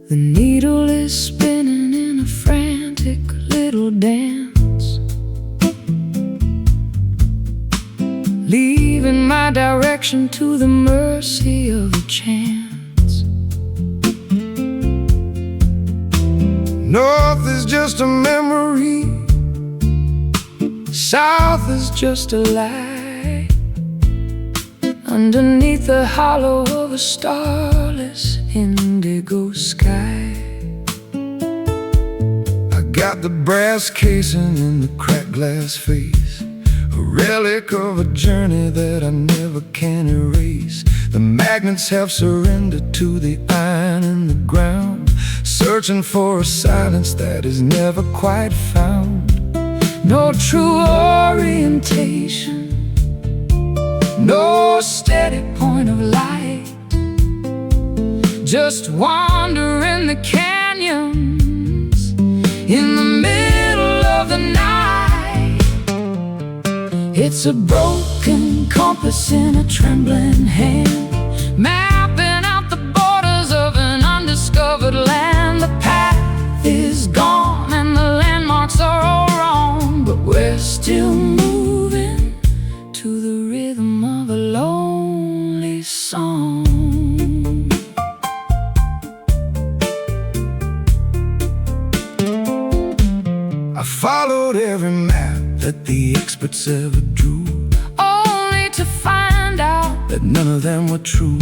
The needle is spinning in a frantic little dance, leaving my direction to the mercy of a chance. North is just a memory, south is just a lie, underneath the hollow of a starless indigo sky. I got the brass casing in the cracked glass face, a relic of a journey that I never can erase. The magnets have surrendered to the iron in the ground, searching for a silence that is never quite found. No true orientation, no steady point of light, just wandering the canyons in the middle of the night. It's a broken compass in a trembling hand, mapping out the borders of an undiscovered land. The path is gone and the landmarks are all wrong, but we're still moving to the rhythm of a lonely song. I followed every map that the experts ever drew, only to find out that none of them were true.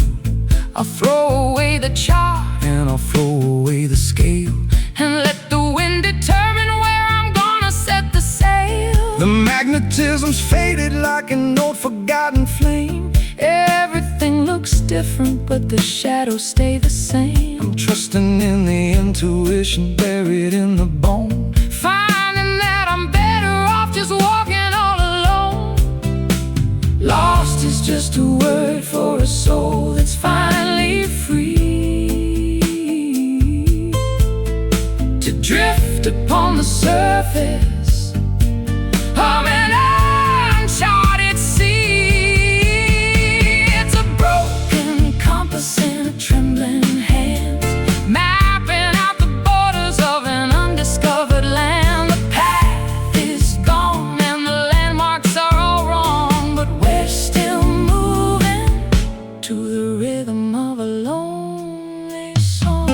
I'll throw away the chart and I'll throw away the scale, and let the wind determine where I'm gonna set the sail. The magnetism's faded like an old forgotten flame. Everything looks different, but the shadows stay the same. I'm trusting in the intuition buried in the bone, finding that I'm better off just walking all alone. Lost is just a word for a soul that's finally free to drift upon the surface of an uncharted sea. It's a broken compass in a trembling hand, mapping out the borders of an undiscovered land. The path is gone and the landmarks are all wrong, but we're still moving to the rhythm of a lonely song.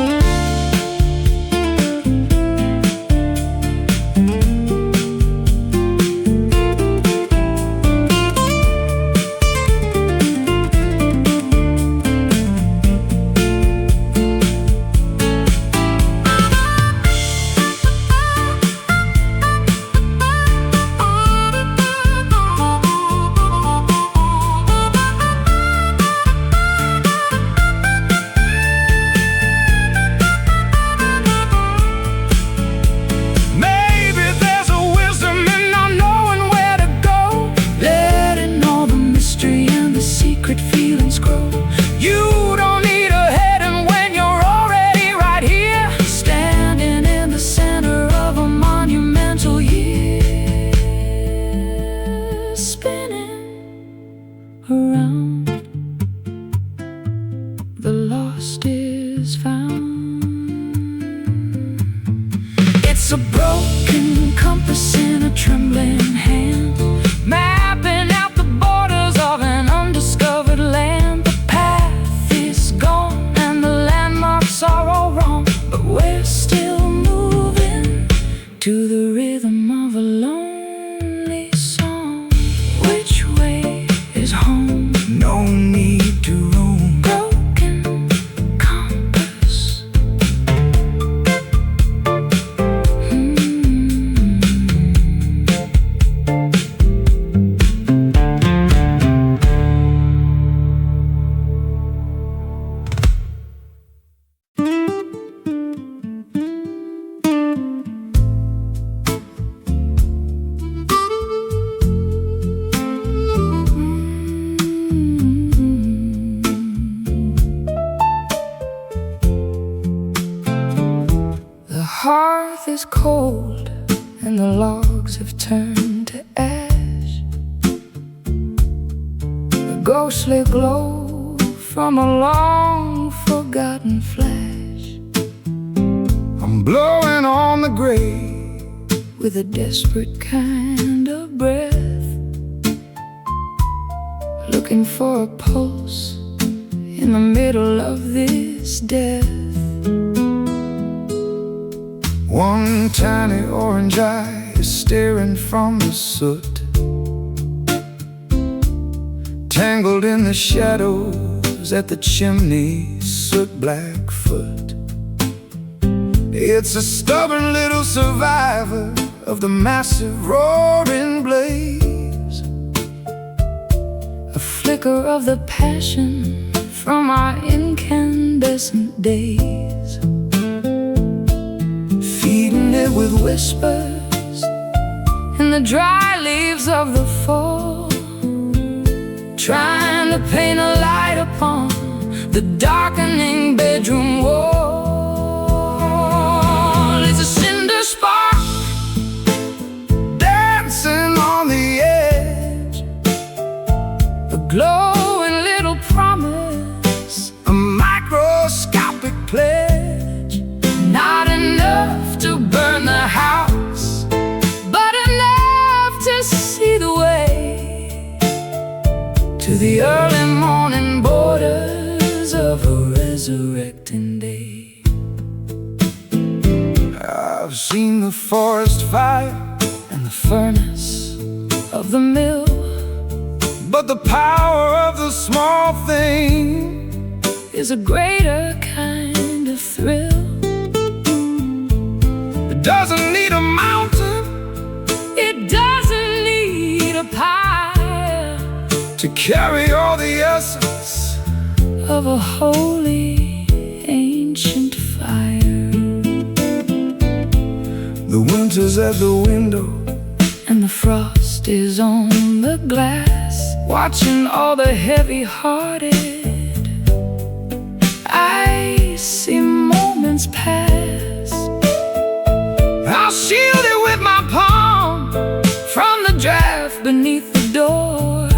Around, the lost is found. It's a broken compass in a trembling hand, mapping out the borders of an undiscovered land. The path is gone and the landmarks are all wrong, but we're still moving to the rhythm of a lonely song. Which way is home? is cold and the logs have turned to ash. A ghostly glow from a long forgotten flash. I'm blowing on the grave with a desperate kind of breath, looking for a pulse in the middle of this death. One tiny orange eye is staring from the soot, tangled in the shadows at the chimney, soot-black foot. It's a stubborn little survivor of the massive roaring blaze, a flicker of the passion from our incandescent days, feeding it with whispers in the dry leaves of the fall, trying to paint a light upon the darkening bedroom wall. It's a cinder spark dancing on the edge, a glowing little promise, a microscopic pledge. not enough to burn the house, but enough to see the way to the early morning borders of a resurrecting day. I've seen the forest fire And the furnace of the mill, but the power of the small thing is a greater kind of thrill. it doesn't need a mountain It doesn't need a pyre to carry all the essence. of a holy ancient fire. The winter's at the window, And the frost is on the glass, watching all the heavy-hearted icy moments pass. I'll shield it with my palm From the draft beneath the door,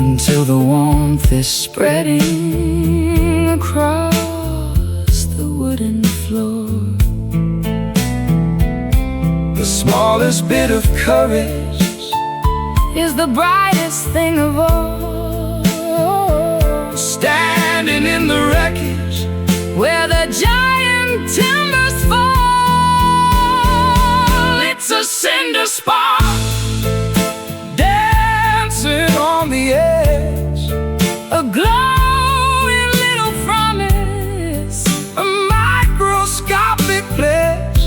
until the warmth is spreading across the wooden floor. the smallest bit of courage Is the brightest thing of all, standing in the wreckage where the giant timbers fall. It's a cinder spark dancing on the edge, a glowing little promise, a microscopic pledge.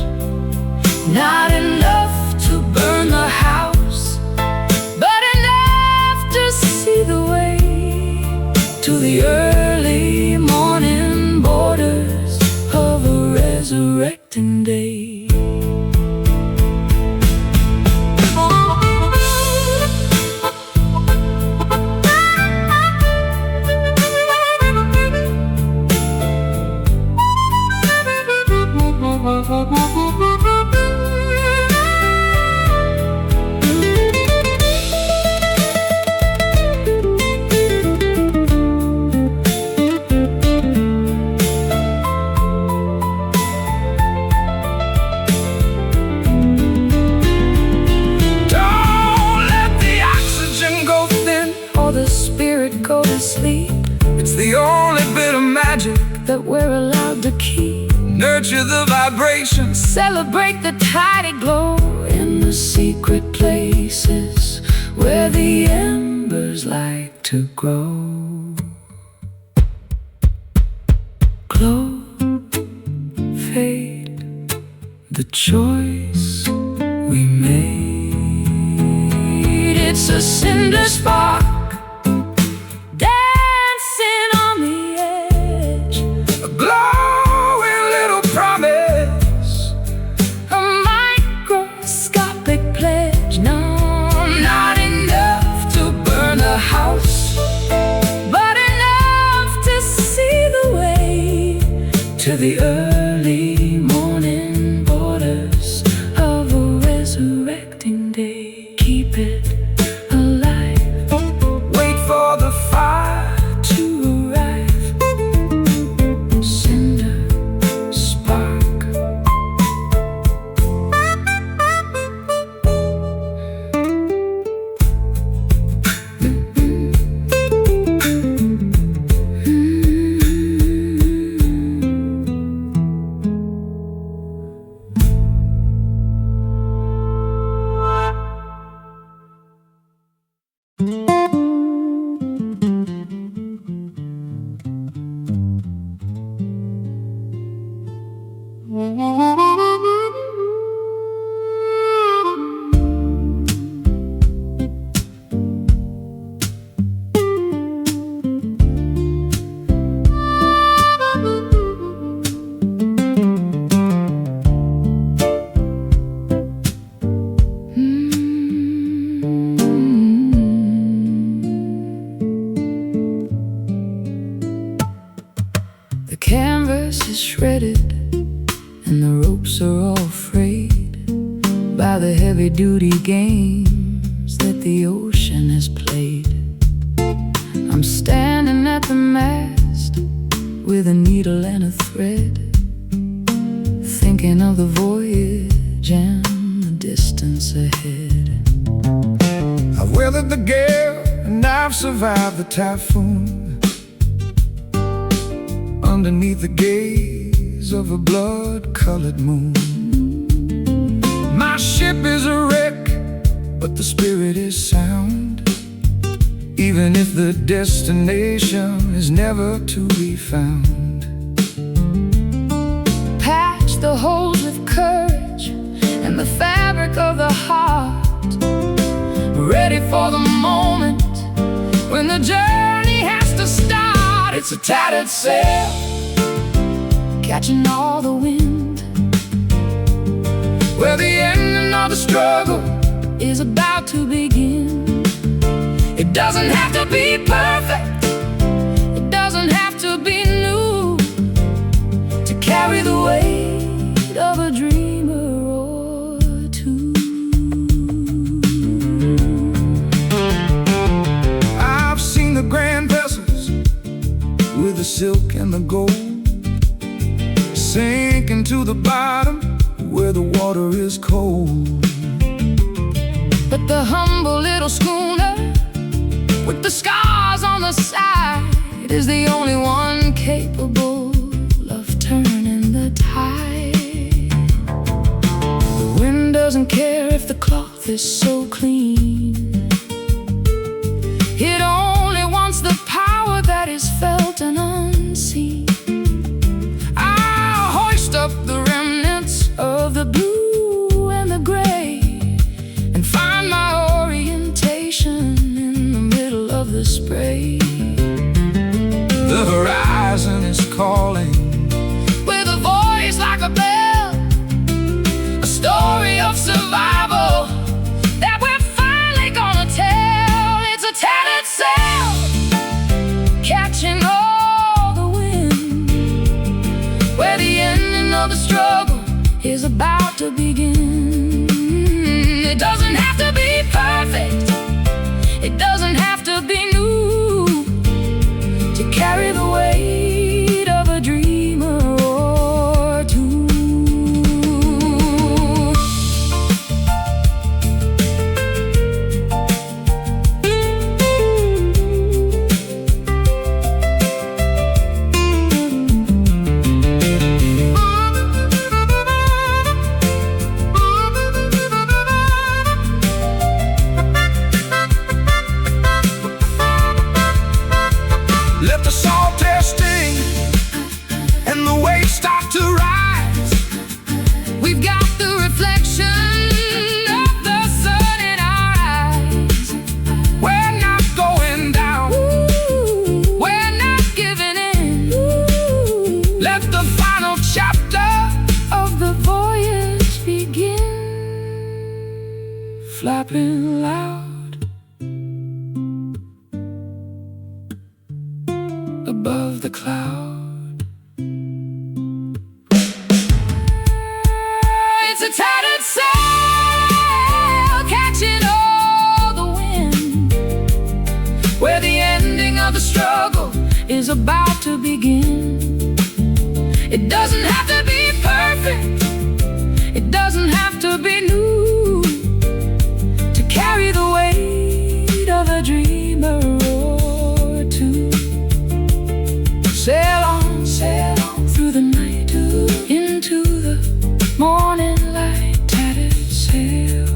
not enough to burn the house, but enough to see the way to the early morning borders of a resurrecting day. Don't let the oxygen go thin, Or the spirit go to sleep it's the only bit of magic. that we're allowed to keep. Nurture the vibrations, Celebrate the tidy glow in the secret places where the embers like to grow. Glow, fade, the choice we made. It's a cinder spark dancing on the edge, a glowing little promise. a microscopic pledge. No, not enough to burn the house, but enough to see the way to the early morning borders shredded, and the ropes are all frayed by the heavy-duty games that the ocean has played. I'm standing at the mast with a needle and a thread, thinking of the voyage and the distance ahead. I've weathered the gale and I've survived the typhoon, underneath the gaze of a blood-colored moon. My ship is a wreck, but the spirit is sound, even if the destination is never to be found. Patch the holes with courage and the fabric of the heart, ready for the moment when the journey has to start. It's a tattered sail, catching all the wind, where the ending of the struggle is about to begin. It doesn't have to be perfect, it doesn't have to be new, to carry the weight of a dreamer or two. I've seen the grand vessels with the silk and the gold sink into the bottom where the water is cold. But the humble little schooner with the scars on the side is the only one capable of turning the tide. The wind doesn't care if the cloth is so clean, it only wants the power that is felt and unseen. I'll hoist up the remnants of the blue and the gray and find my orientation in the middle of the spray. The horizon is calling With a voice like a bell, a story of survival that we're finally gonna tell. It's a tattered sail, catching all the wind, where the ending of the struggle is about to begin. It doesn't have to be perfect, it doesn't have to be new, to carry the weight of a dreamer or two. Let the salt air sting and the waves start to rise. We've got the reflection of the sun in our eyes. We're not going down, We're not giving in. let the final chapter Of the voyage begin. flapping loud above the cloud. It's a tattered sail, catching all the wind, Where the ending of the struggle is about to begin. it doesn't have to be perfect, It doesn't have to be new, to carry the weight of a dreamer or two. sail on Through the night into the morning light, tattered sail.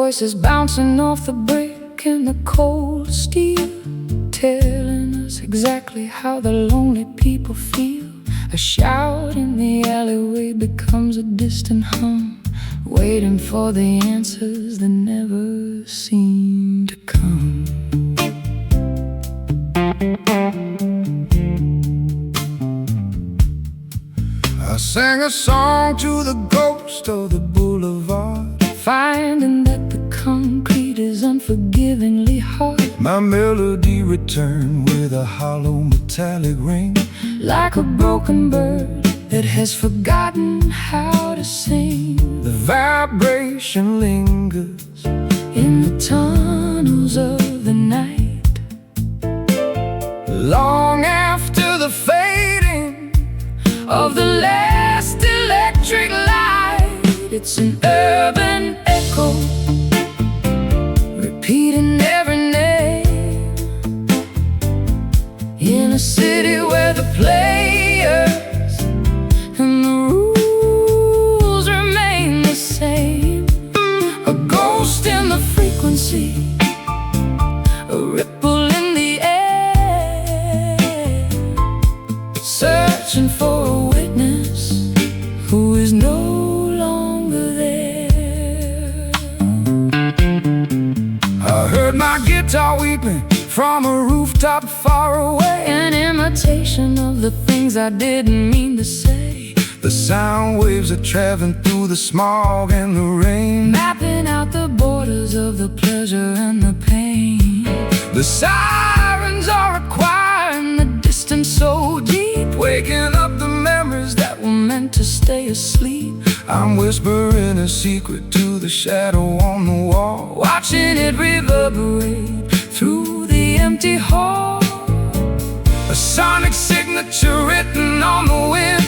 voices bouncing off the brick in the cold steel, telling us exactly how the lonely people feel. A shout in the alleyway becomes a distant hum, waiting for the answers that never seem to come. I sang a song to the ghost of the boulevard, finding that the concrete is unforgivingly hard. my melody returned with a hollow metallic ring, like a broken bird that has forgotten how to sing. the vibration lingers In the tunnels of the night, long after the fading of the last electric light. It's an urban echo, repeating every name, in a city where the players and the rules remain the same. a ghost in the Frequency, a ripple in the air, searching for a witness who is no longer there. I heard my guitar weeping from a rooftop far away, An imitation of the things I didn't mean to say, the sound waves are traveling through the smog and the rain, mapping out the borders of the pleasure and the pain. the sirens are acquiring the distance so deep, Waking up the memories that were meant to stay asleep. I'm whispering a secret to the shadow on the wall, Watching it reverberate through the empty hall. a sonic signature written on the wind,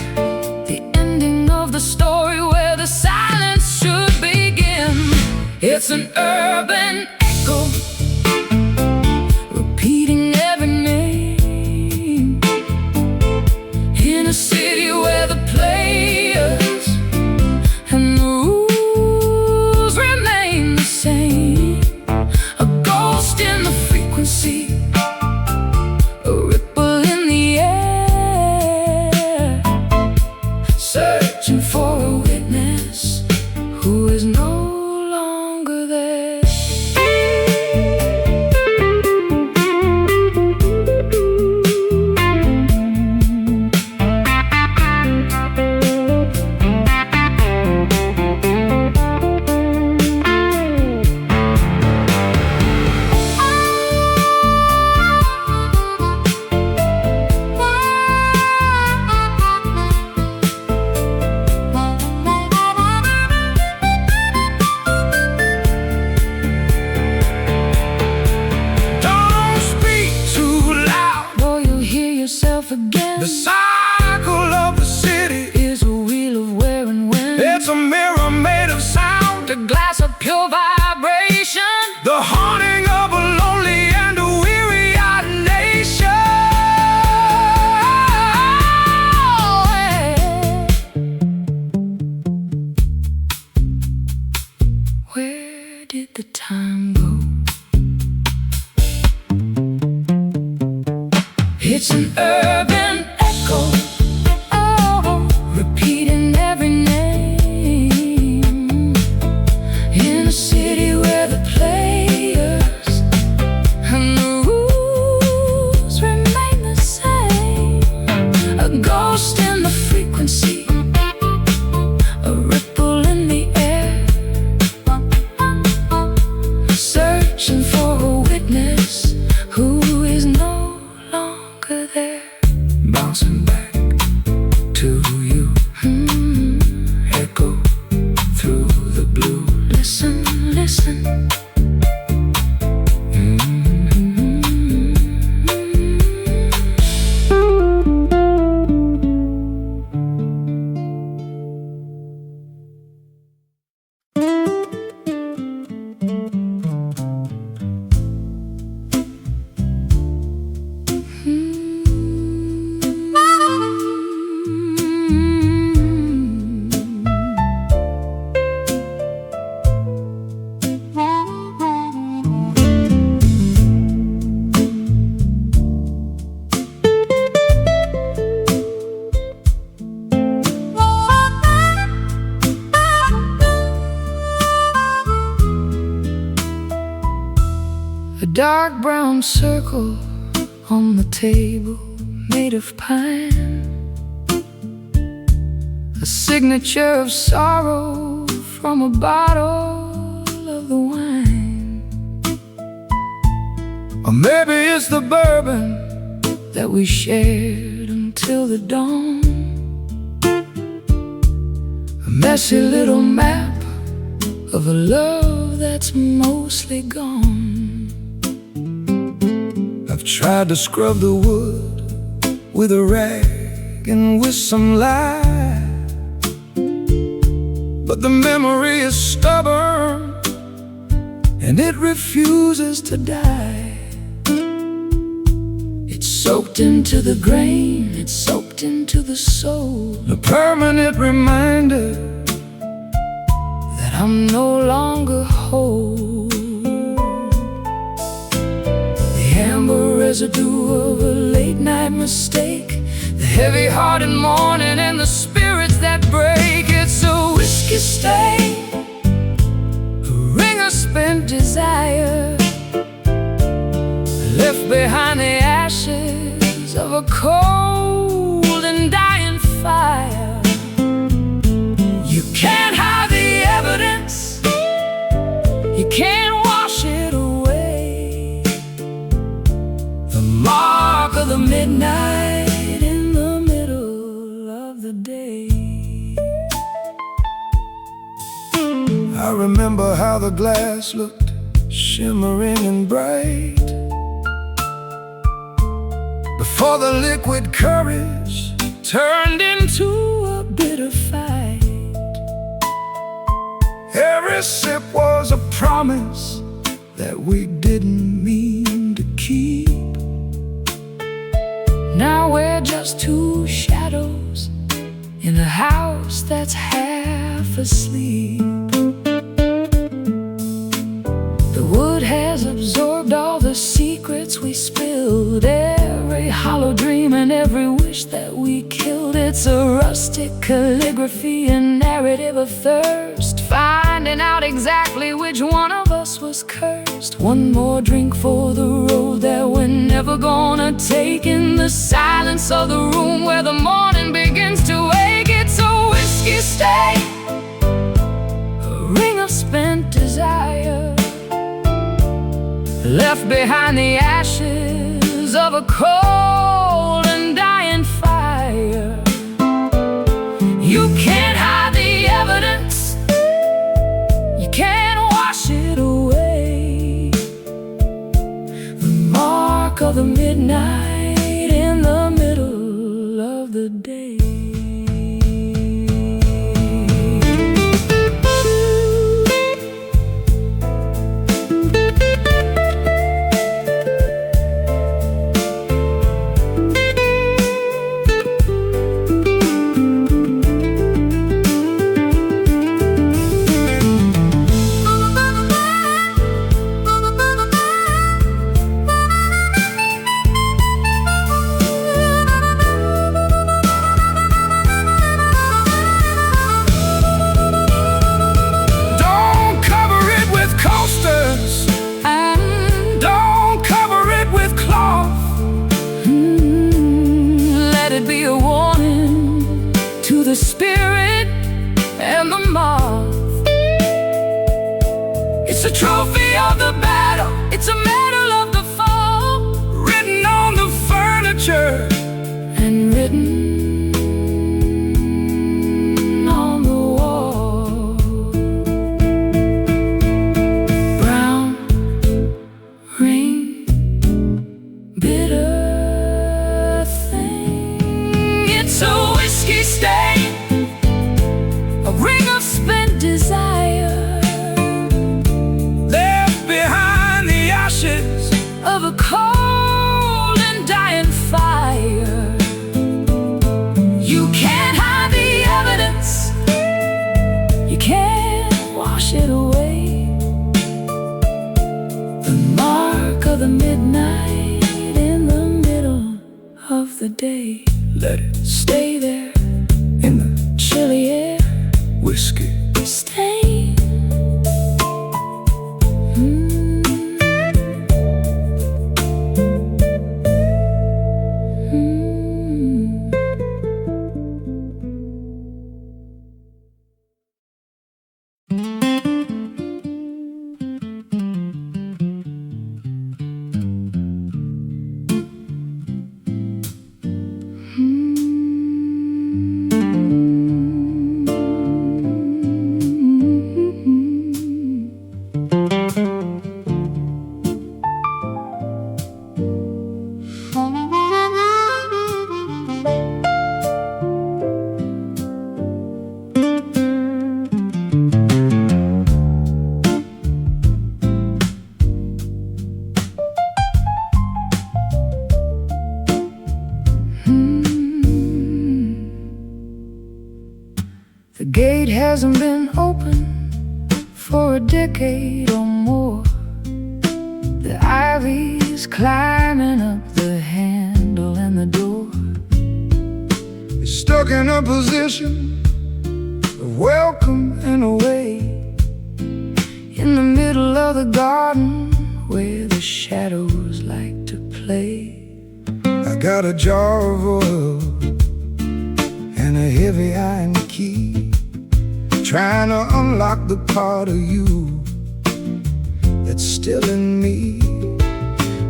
The ending of the story where the silence should begin. It's an urban echo, repeating every name, in a city where the players and the rules remain the same. A ghost in the frequency, a ripple in the air, searching for a witness who is no longer there. don't speak too loud, Or you'll hear yourself again. the cycle of the city, Is a wheel of wear and wind, it's a mirror made of sound, a glass of pure vibration, the haunting of a lonely and a weary-eyed nation. Where did the time go? It's an urban echo, oh, repeating every name, in a city where the players and the rules remain the same. A ghost in the frequency, a ripple in the air, searching for a witness who is no longer there. Bouncing back to you, echo through the blue. Listen, listen. dark brown circle on the table made of pine, a signature of sorrow from a bottle of the wine. Or maybe it's the bourbon that we shared until the dawn, a messy little map of a love that's mostly gone. I've tried to scrub the wood with a rag and with some lye, but the memory is stubborn and it refuses to die. It's soaked into the grain, it's soaked into the soul, a permanent reminder that I'm no longer whole. The amber residue of a late night mistake, the heavy-hearted morning and the spirits that break. It's a whiskey stain, a ring of spent desire, left behind the ashes of a cold and dying fire. You can't hide the evidence, you can't wash it away. The mark of the midnight in the middle of the day. I remember how the glass looked shimmering and bright before the liquid courage turned into a bitter fight. Every sip was a promise that we didn't mean to keep. Now we're just two shadows in a house that's half asleep. The wood has absorbed all the secrets we spilled, every hollow dream and every wish that we killed. It's a rustic calligraphy, a narrative of thirst, finding out exactly which one of us was cursed. One more drink for the road that we're never gonna take, in the silence of the room where the morning begins to wake. It's a whiskey stain, a ring of spent desire, left behind the ashes of a cold and dying fire. You can't hide the evidence, you can't wash it away. The mark of the midnight in the middle of the day. Be a warning to the spirit and the moth. It's a trophy of the battle, it's a medal of the fall, written on the furniture and written on the wall. Brown rain, bitter, it's a whiskey stain, a ring of spent desire, left behind the ashes of a cold and dying fire. You can't hide the evidence, you can't wash it away. The mark of the midnight in the middle of the day. Let it stay there in the chilly air. Whiskey stain. gate hasn't been open for a decade or more. The ivy's climbing up the handle, and the door is stuck in a position of welcome and away, in the middle of the garden where the shadows like to play. I got a jar of oil and a heavy iron key, trying to unlock the part of you that's still in me.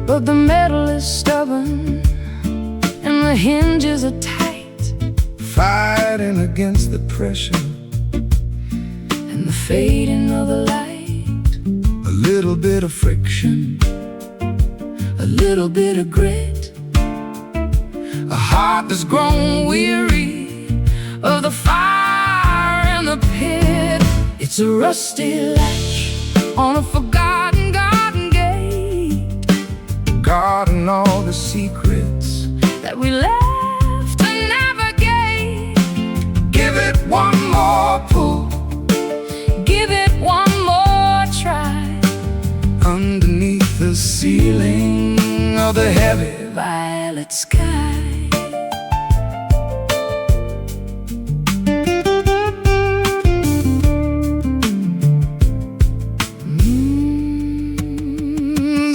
But the metal is stubborn and the hinges are tight, fighting against the pressure and the fading of the light. A little bit of friction, a little bit of grit, a heart that's grown weary of the fire and the pit. It's a rusty latch on a forgotten garden gate, guarding all the secrets that we left to navigate. Give it one more pull, give it one more try, underneath the ceiling of the heavy violet sky.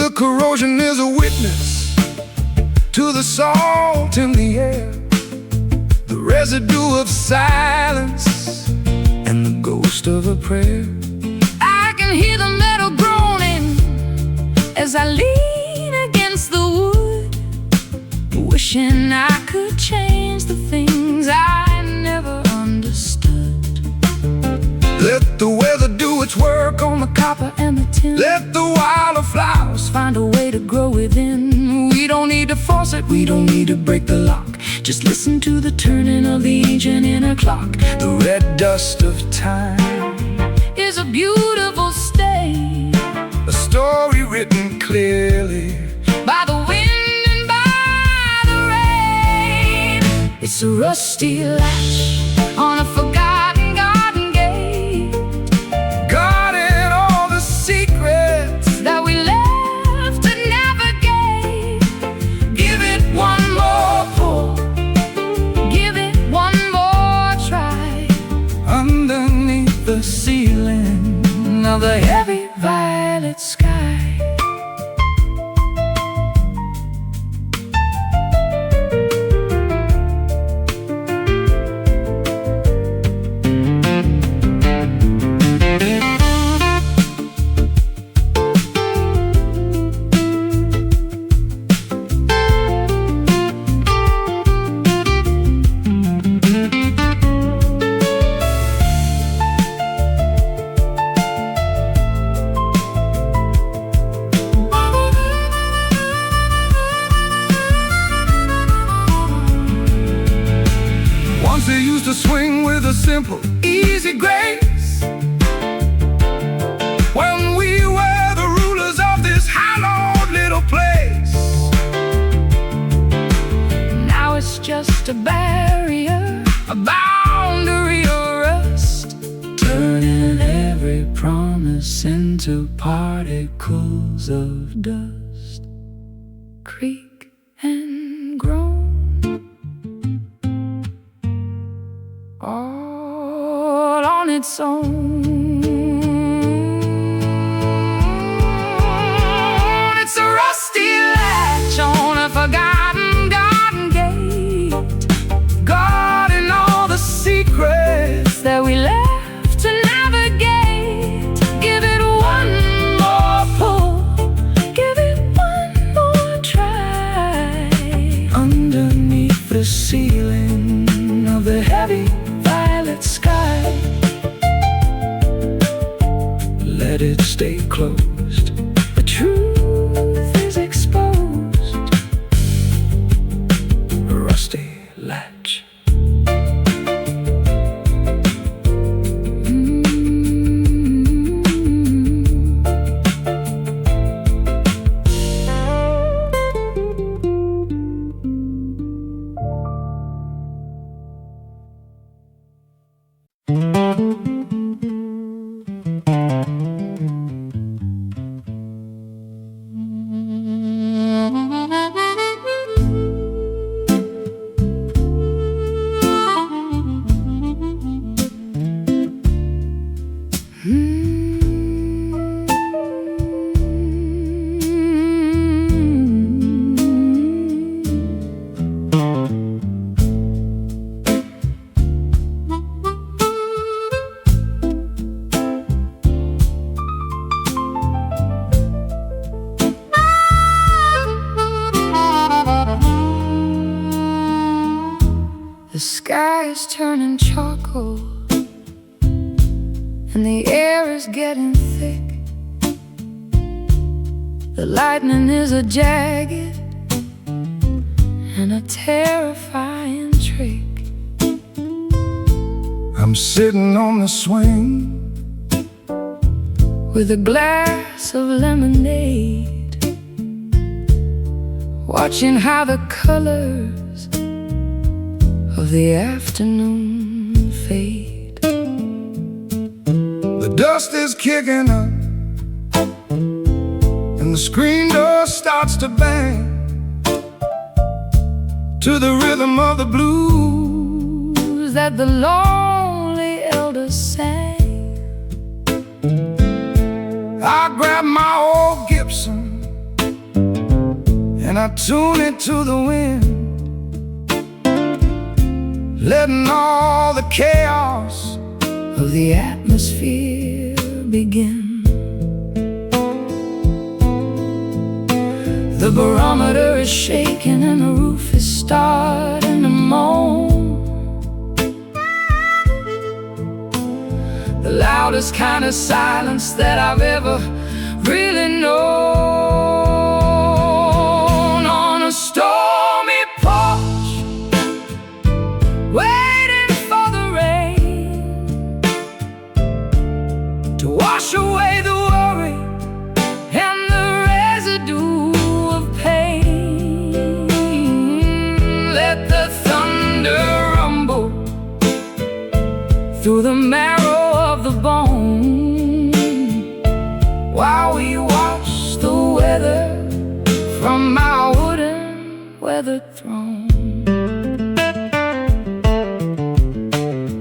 The corrosion is a witness to the salt in the air, the residue of silence and the ghost of a prayer. I can hear the metal groaning as I lean against the wood, wishing I could change the things I never understood. Let the weather do its work on the copper and the tin. Let the wildflowers find a way to grow within. We don't need to force it, we don't need to break the lock. Just listen to the turning of the ancient inner clock. The red dust of time is a beautiful stain, a story written clearly by the wind and by the rain. It's a rusty latch on a forgotten garden gate, guarding all the secrets that we left to navigate. Give it one more pull, give it one more try, underneath the ceiling of the heavy violet sky. They used to swing with a simple, easy grace, when we were the rulers of this hallowed little place. Now it's just a barrier, a boundary of rust, turning every promise into particles of dust. Creak and groan, all on its own. It's a rusty latch on a forgotten garden gate, guarding all the secrets that we left to navigate. Give it one more pull, give it one more try, underneath the ceiling of the heavy violet sky. Let it stay closed, the truth is exposed. A rusty latch. sky is turning charcoal, and the air is getting thick. The lightning is a jagged and a terrifying trick. I'm sitting on the swing with a glass of lemonade, watching how the colors of the afternoon fade. The dust is kicking up and the screen door starts to bang to the rhythm of the blues that the lonely elders sang. I grab my old Gibson and I tune it to the wind, letting all the chaos of the atmosphere begin. The barometer is shaking and the roof is starting to moan. The loudest kind of silence that I've ever really known. On a stormy porch, waiting for the rain to wash away the worry and the residue of pain. Let the thunder rumble through the marrow of the bone, while we watch the weather from our wooden weathered throne.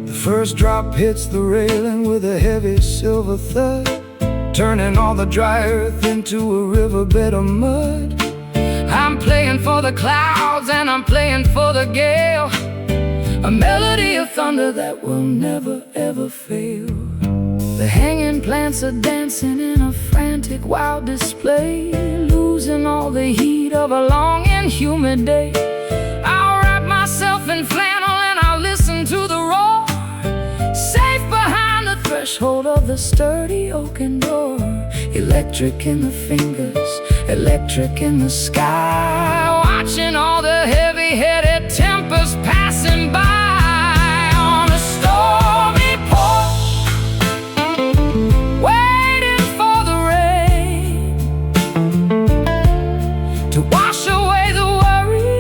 The first drop hits the railing with a heavy silver thud, turning all the dry earth into a riverbed of mud. I'm playing for the clouds and I'm playing for the gale, a melody of thunder that will never ever fail. The hanging plants are dancing in a frantic wild display, losing all the heat of a long and humid day. I'll wrap myself in flannel and I'll listen to the roar, safe behind the threshold of the sturdy oaken door. Electric in the fingers, electric in the sky, watching all the heavy-headed tempers passing by. On a stormy porch, waiting for the rain to wash away the worry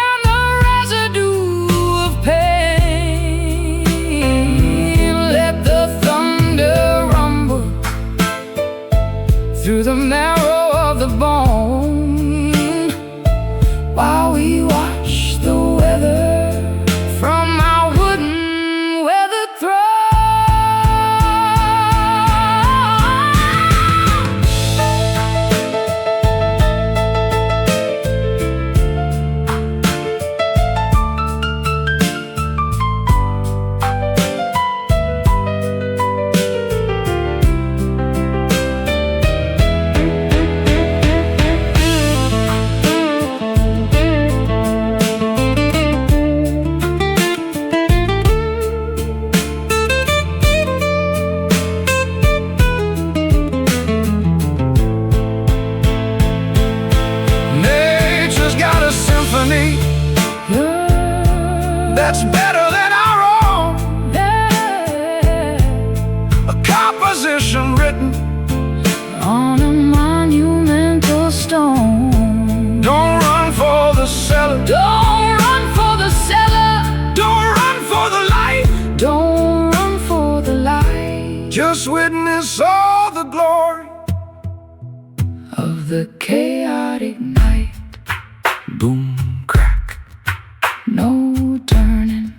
and the residue of pain. Let the thunder rumble through the marrow of the bone, while we watch the weather from our wooden weathered throne. Nature's got a symphony that's better than our own, a composition written On a monumental stone. don't run for the cellar, Don't run for the cellar, don't run for the light, don't run for the light just witness all the glory of the chaotic night. boom, crack. No turning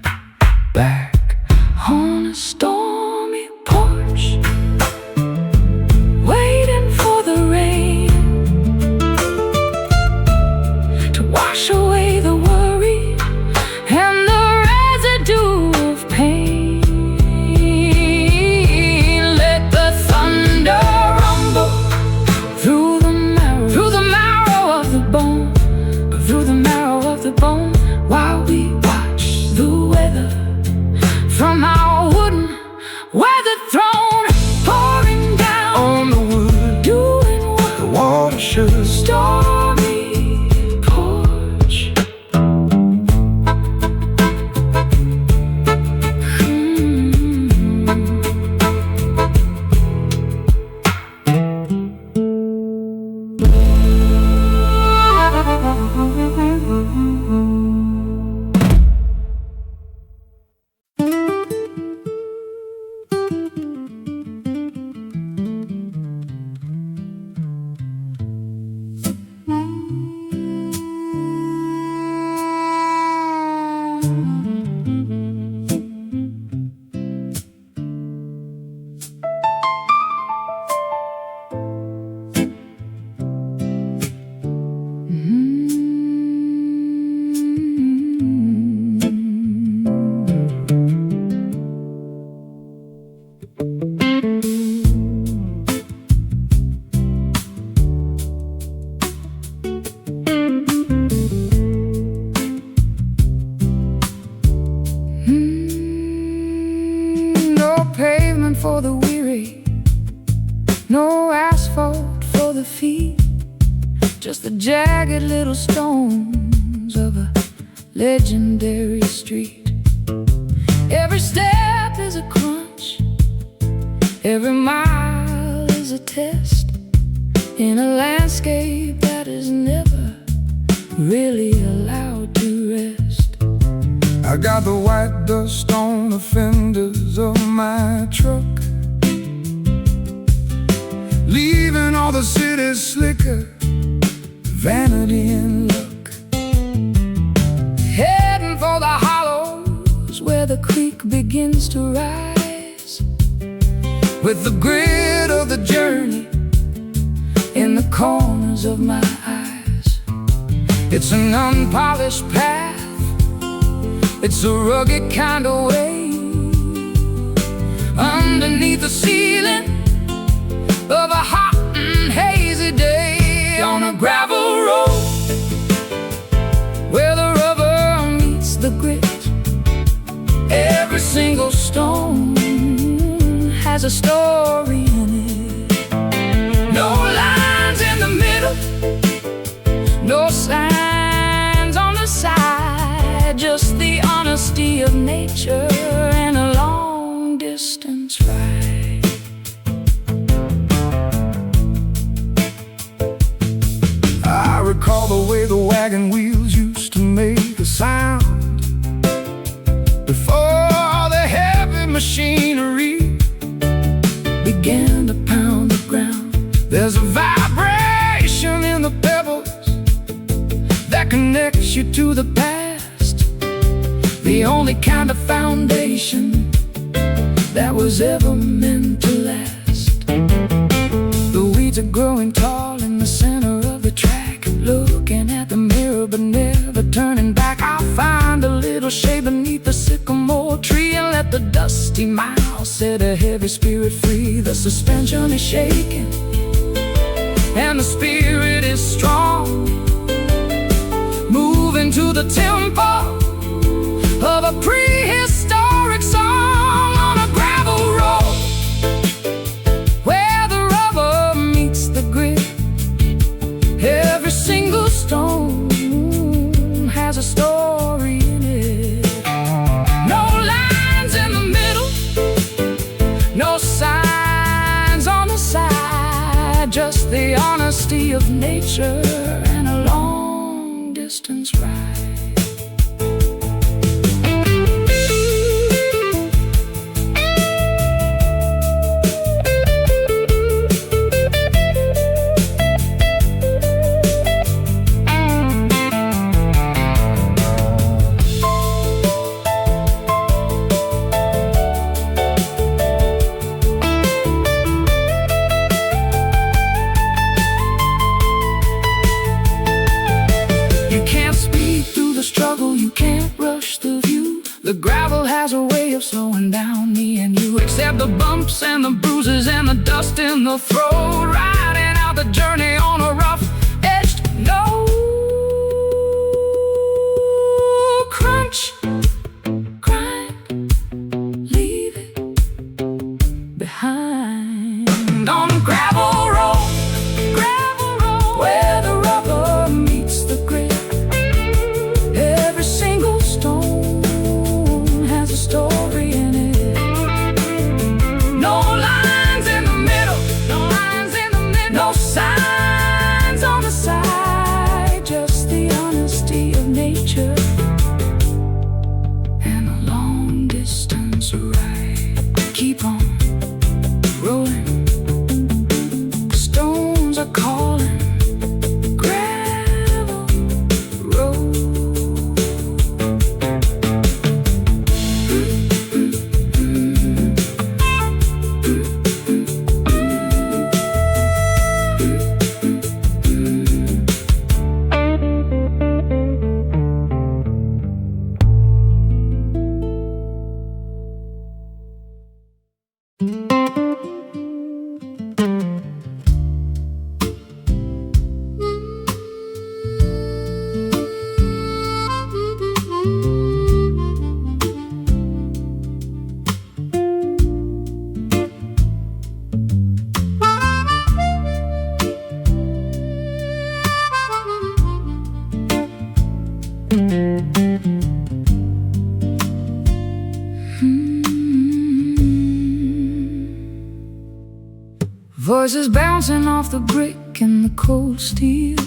No pavement for the weary, no asphalt for the feet, just the jagged little stones of a legendary street. Every step is a crunch, every mile is a test, in a landscape that is never really allowed to rest. I got the white dust on the fenders of my truck, leaving all the city's slicker, vanity and luck. Heading for the hollows where the creek begins to rise, with the grit of the journey in the corners of my eyes. It's an unpolished path, it's a rugged kind of way, underneath the ceiling of a hot and hazy day, on a gravel road where the rubber meets the grit. Every single stone has a story in it. No lines in the middle, no signs on the side, just the honesty of nature and a long distance ride. I recall the way the wagon wheels used to make a sound before the heavy machinery began to pound the ground. There's a vibration in the pebbles that connects you to the past, the only kind of foundation that was ever meant to last. The weeds are growing tall in the center of the track, looking at the mirror but never turning back. I'll find a little shade beneath the sycamore tree and let the dusty mile set a heavy spirit free. The suspension is shaking and the spirit is strong, moving to the tempo of a prehistoric song, on a gravel road where the rubber meets the grit. Every single stone has a story in it. No lines in the middle, no signs on the side, just the honesty of nature and a long distance ride. The gravel has a way of slowing down me and you, accept the bumps and the bruises and the dust in the throat, riding out the journey on a rough-edged note. Crunch, grind, leave it behind, on a gravel road where the rubber meets the grit. Every single stone has a story in it. No lines in the middle, no signs on Voices bouncing off the brick and the cold steel,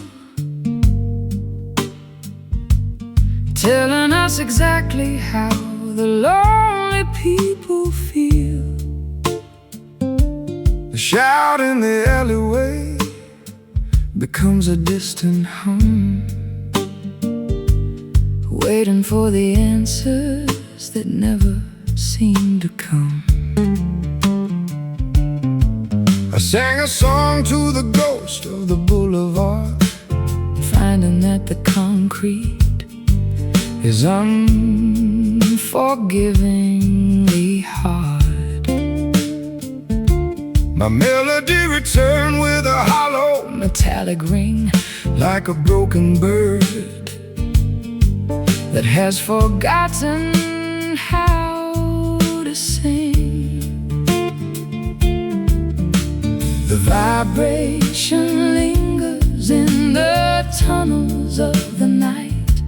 telling us exactly how the lonely people feel. The shout in the alleyway becomes a distant hum, waiting for the answers that never seem to come. I sang a song to the ghost of the boulevard, finding that the concrete is unforgivingly hard. My melody returned with a hollow metallic ring, like a broken bird that has forgotten how to sing. The vibration lingers in the tunnels of the night,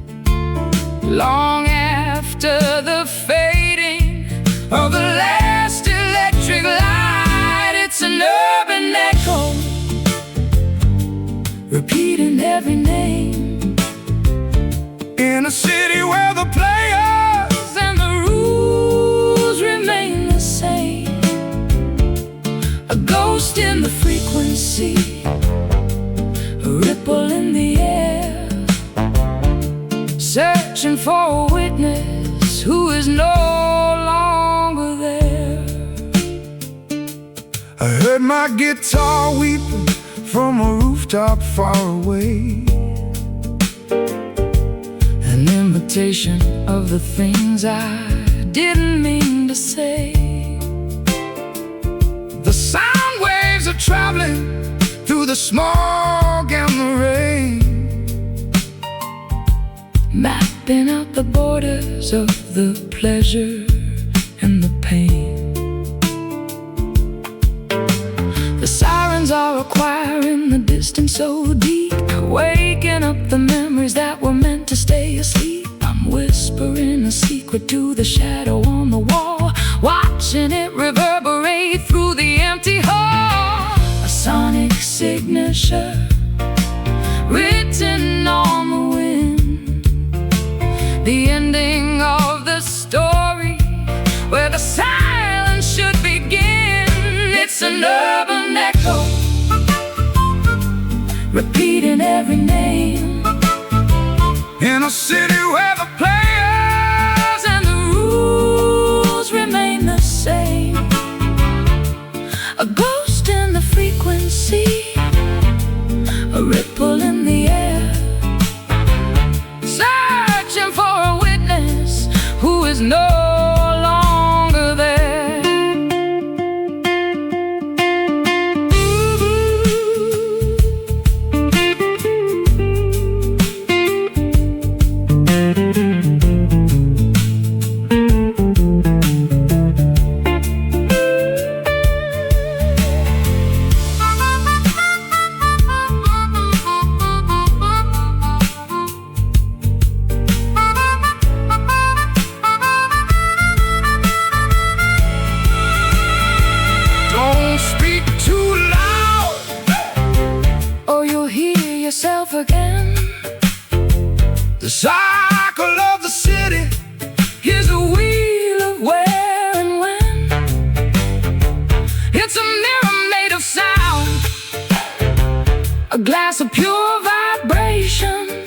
long after the fading of the last electric light. It's an urban echo, repeating every name, in a city where the players and the rules remain the same. A ghost in the frequency, a ripple in the air, searching for a witness who is no longer there. I heard my guitar weeping from a rooftop far away, an imitation of the things I didn't mean to say. The sound waves are traveling through the smog and the rain, mapping out the borders of the pleasure and the pain. The sirens are a choir in the distance so deep, waking up the memories that were meant to stay asleep. I'm whispering a secret to the shadow on the wall, watching it reverberate through the empty hall. A sonic signature written on the wind, the ending of the story where the silence should begin. It's an urban echo, repeating every name, in a city where the players and the rules remain the same. A ghost in the frequency, a ripple in the air, searching for a witness who is no longer there. Again, the cycle of the city is a wheel of where and when. It's a mirror made of sound, a glass of pure vibration,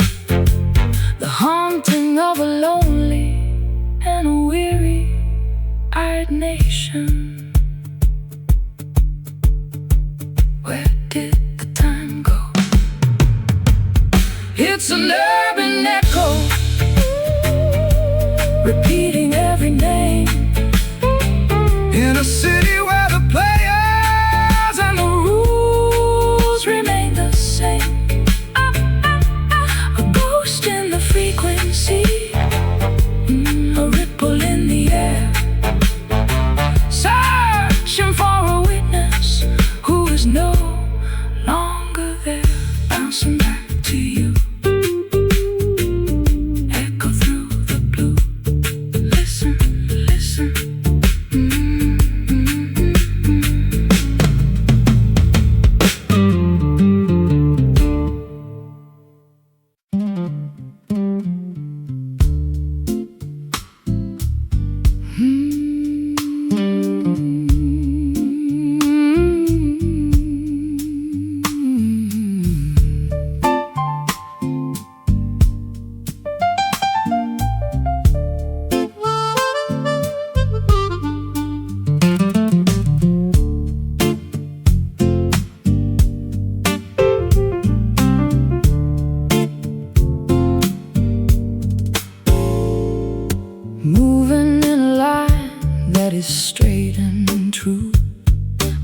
the haunting of a lonely and a weary-eyed nation. Where did the time go? It's an urban echo, repeating every name, in a city where the players and the rules remain the same. A ghost in the frequency, a ripple in the air, searching for a witness who is no longer there. Bouncing back to you, echo through the blue. Listen, listen. moving in a line that is straight and true,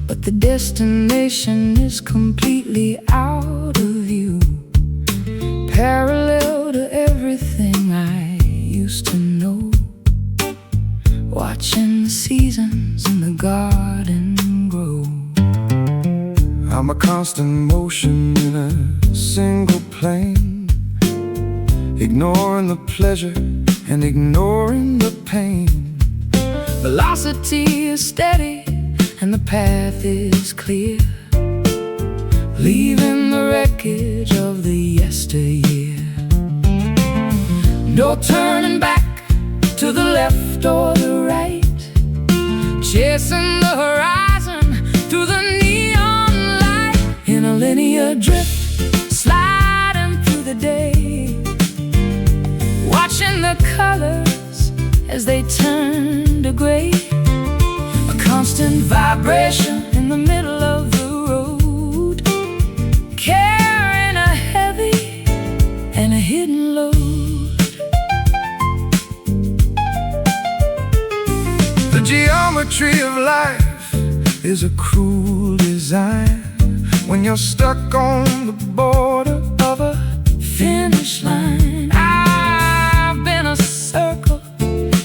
but the destination is completely out of view, parallel to everything I used to know. Watching the seasons in the garden grow. I'm a constant motion in a single plane, ignoring the pleasure and ignoring the pain. Velocity is steady and the path is clear, leaving the wreckage of the yesteryear. No turning back to the left or the right, chasing the horizon through the neon light. In a linear drift, sliding through the day, watching the colors as they turn to gray. A constant vibration in the middle of the road, carrying a heavy and a hidden load. The geometry of life is a cruel design when you're stuck on the border of a finish line. I've been a circle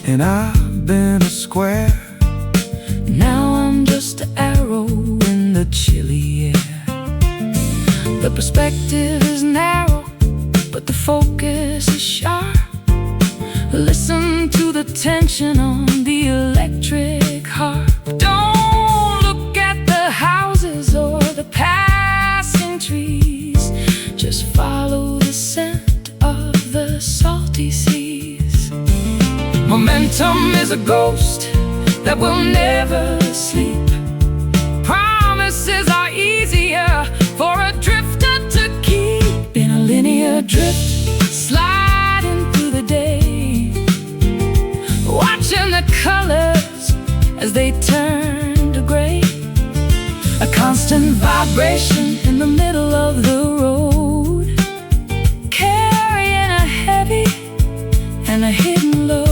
and I've been a square. Now I'm just an arrow in the chilly air. The perspective is narrow, but the focus is sharp. Listen to the tension on the electric harp. Don't look at the houses or the passing trees, just follow the scent of the salty seas. Momentum is a ghost that will never sleep. Promises are easier for a drifter to keep. In a linear drift, sliding through the day, watching the colors as they turn to gray. A constant vibration in the middle of the road, carrying a heavy and a hidden load.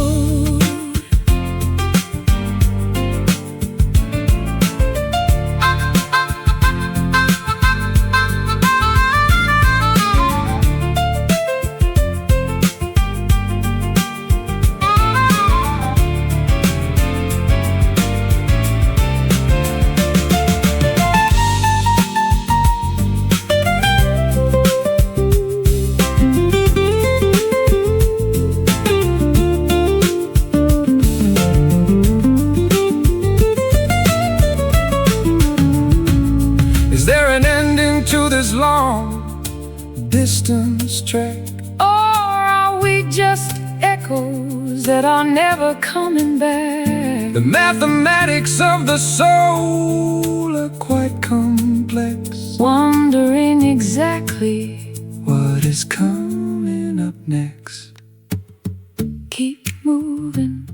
Is there an ending to this long distance trek? Or are we just echoes that are never coming back? The mathematics of the soul are quite complex, wondering exactly what is coming up next. Keep moving,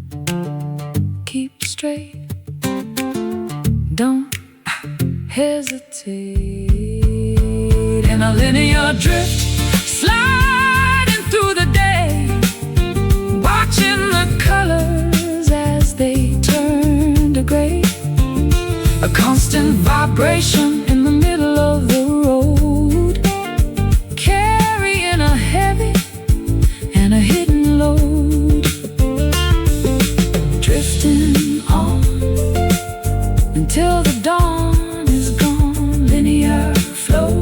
keep straight, don't hesitate. In a linear drift, sliding through the day, watching the colors as they turn to gray. A constant vibration in the middle of the road, carrying a heavy and a hidden load. Drifting on until the dawn is gone. Linear flow,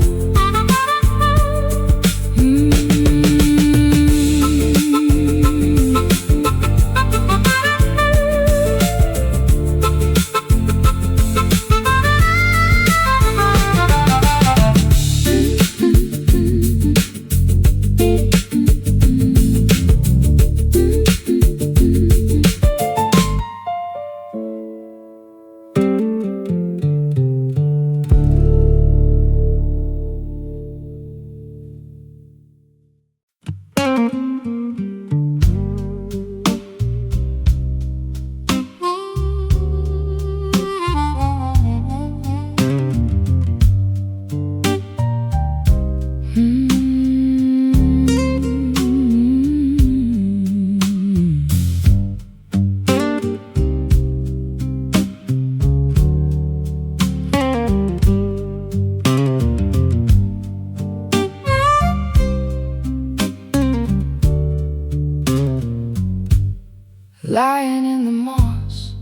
lying in the moss,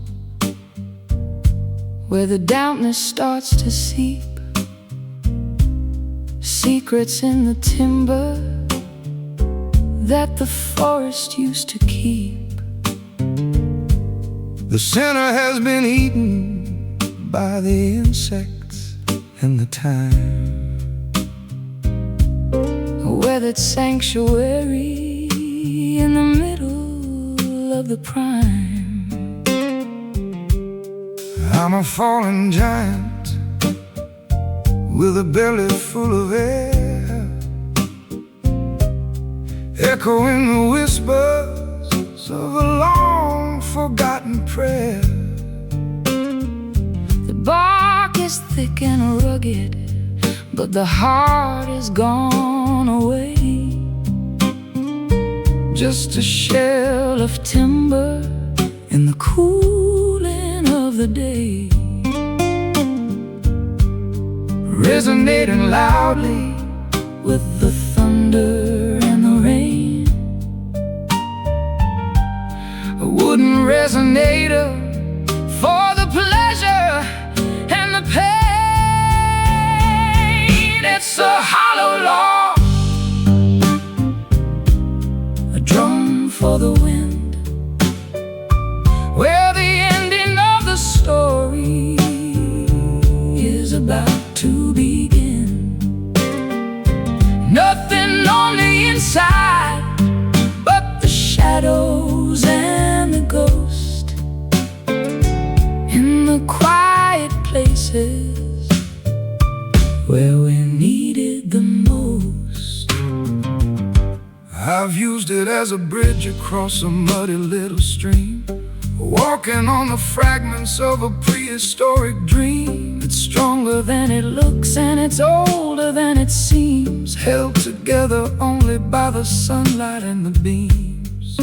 where the dampness starts to seep, secrets in the timber that the forest used to keep. The sinner has been eaten by the insects and the time, A weathered sanctuary in the middle of the prime. I'm a fallen giant with a belly full of air, echoing the whispers of a long-forgotten prayer. The bark is thick and rugged, but the heart is gone away. Just a shell of timber in the cooling of the day, resonating loudly with the thunder and the rain. a wooden resonator for the pleasure and the pain. It's a hollow log, A drum for the wind, where the ending of the story is about to begin. nothing on the inside But the shadows and the ghost in the quiet places where we needed the most. I've used it as a bridge across a muddy little stream, walking on the fragments of a prehistoric dream. It's stronger than it looks and it's older than it seems, Held together only by the sunlight and the beams.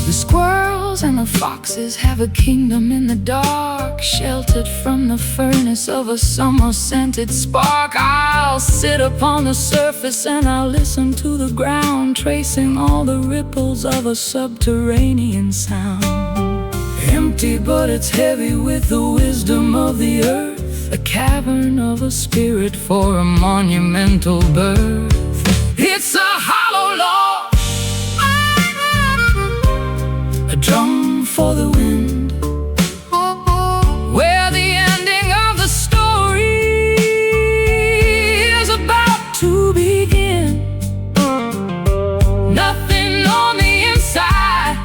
The squirrels and the foxes have a kingdom in the dark, sheltered from the furnace of a summer-scented spark. I'll sit upon the surface and I'll listen to the ground, tracing all the ripples of a subterranean sound. Empty, but it's heavy with the wisdom of the earth, A cavern of a spirit for a monumental birth. It's a hollow log, A drum for the wind, where the ending of the story is about to begin. nothing on the inside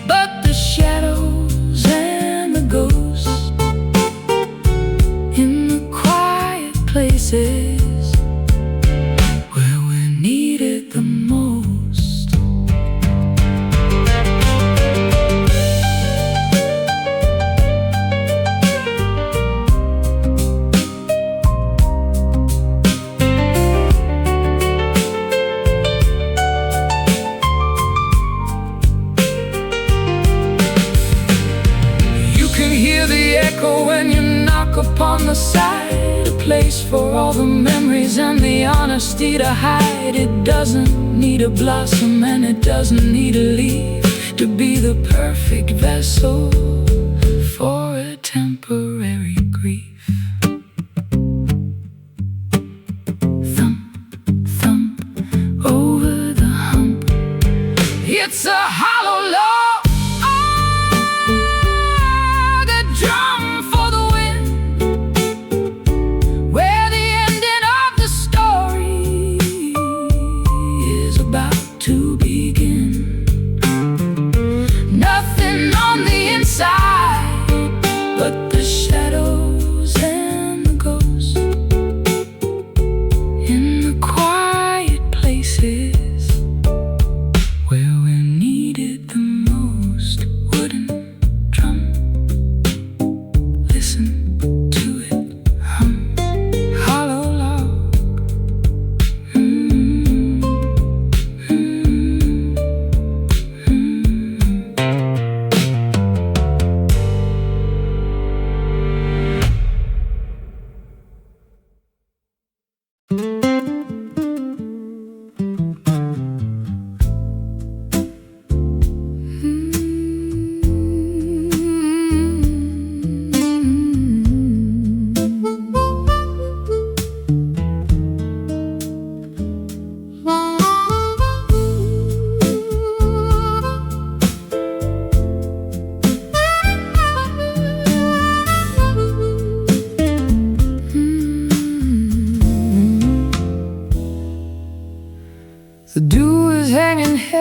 but the shadows and the ghosts in the quiet places where we needed the most. You can hear the echo when you knock upon the side, a place for all the memories and the honesty to hide. It doesn't need a blossom and it doesn't need a leaf to be the perfect vessel for a temporary grief. thump, thump over the hump. It's a hollow log, a drum for the wind, Where the ending of the story is about to begin. nothing on the inside But the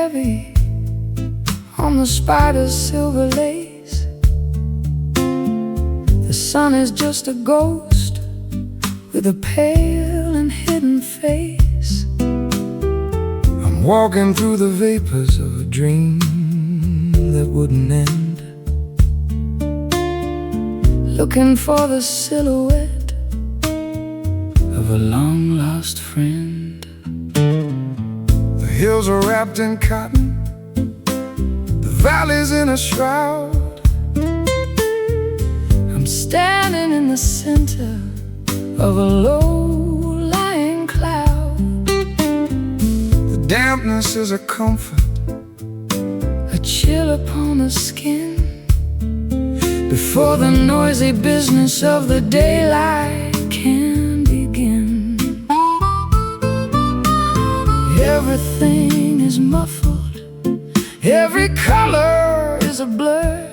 heavy on the spider's silver lace. The sun is just a ghost with a pale and hidden face. I'm walking through the vapors of a dream that wouldn't end, looking for the silhouette of a long-lost friend. The hills are wrapped in cotton, the valley's in a shroud. I'm standing in the center of a low-lying cloud. The dampness is a comfort, a chill upon the skin, before the noisy business of the daylight can begin. Everything is muffled, every color is a blur,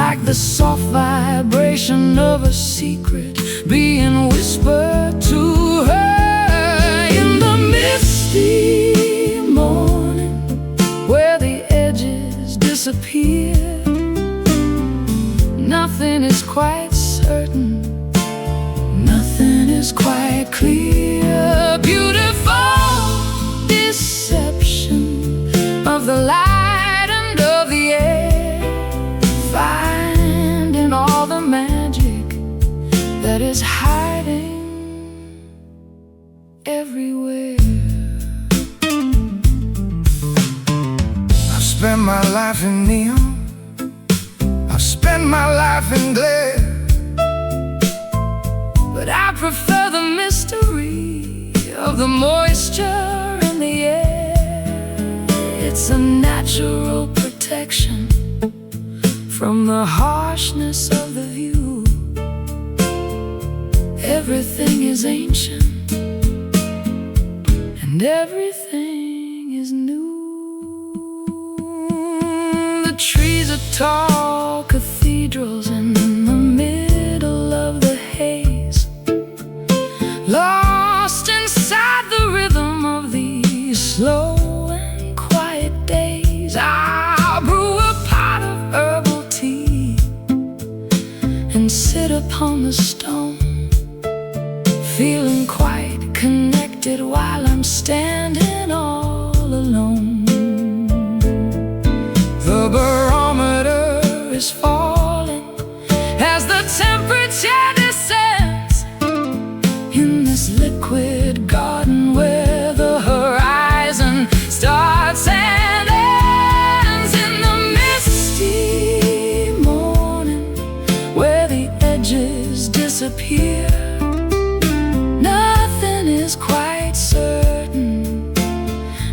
like the soft vibration of a secret being whispered to her in the misty morning, where the edges disappear. Nothing is quite certain, nothing is quite clear. Beautiful deception of the light and of the air, finding all the magic that is hiding everywhere. I've spent my life in neon, I've spent my life in glare, but I prefer the mystery of the moisture in the air. It's a natural protection from the harshness of the view. Everything is ancient and everything is new. The trees are tall cathedrals in the middle of the haze, lost inside the rhythm of these slow and quiet days. I'll brew a pot of herbal tea and sit upon the stone, feeling quite connected while I'm standing all alone. The barometer is falling as the temperature descends in this liquid garden where the horizon starts and ends. In the misty morning where the edges disappear, nothing is quite certain,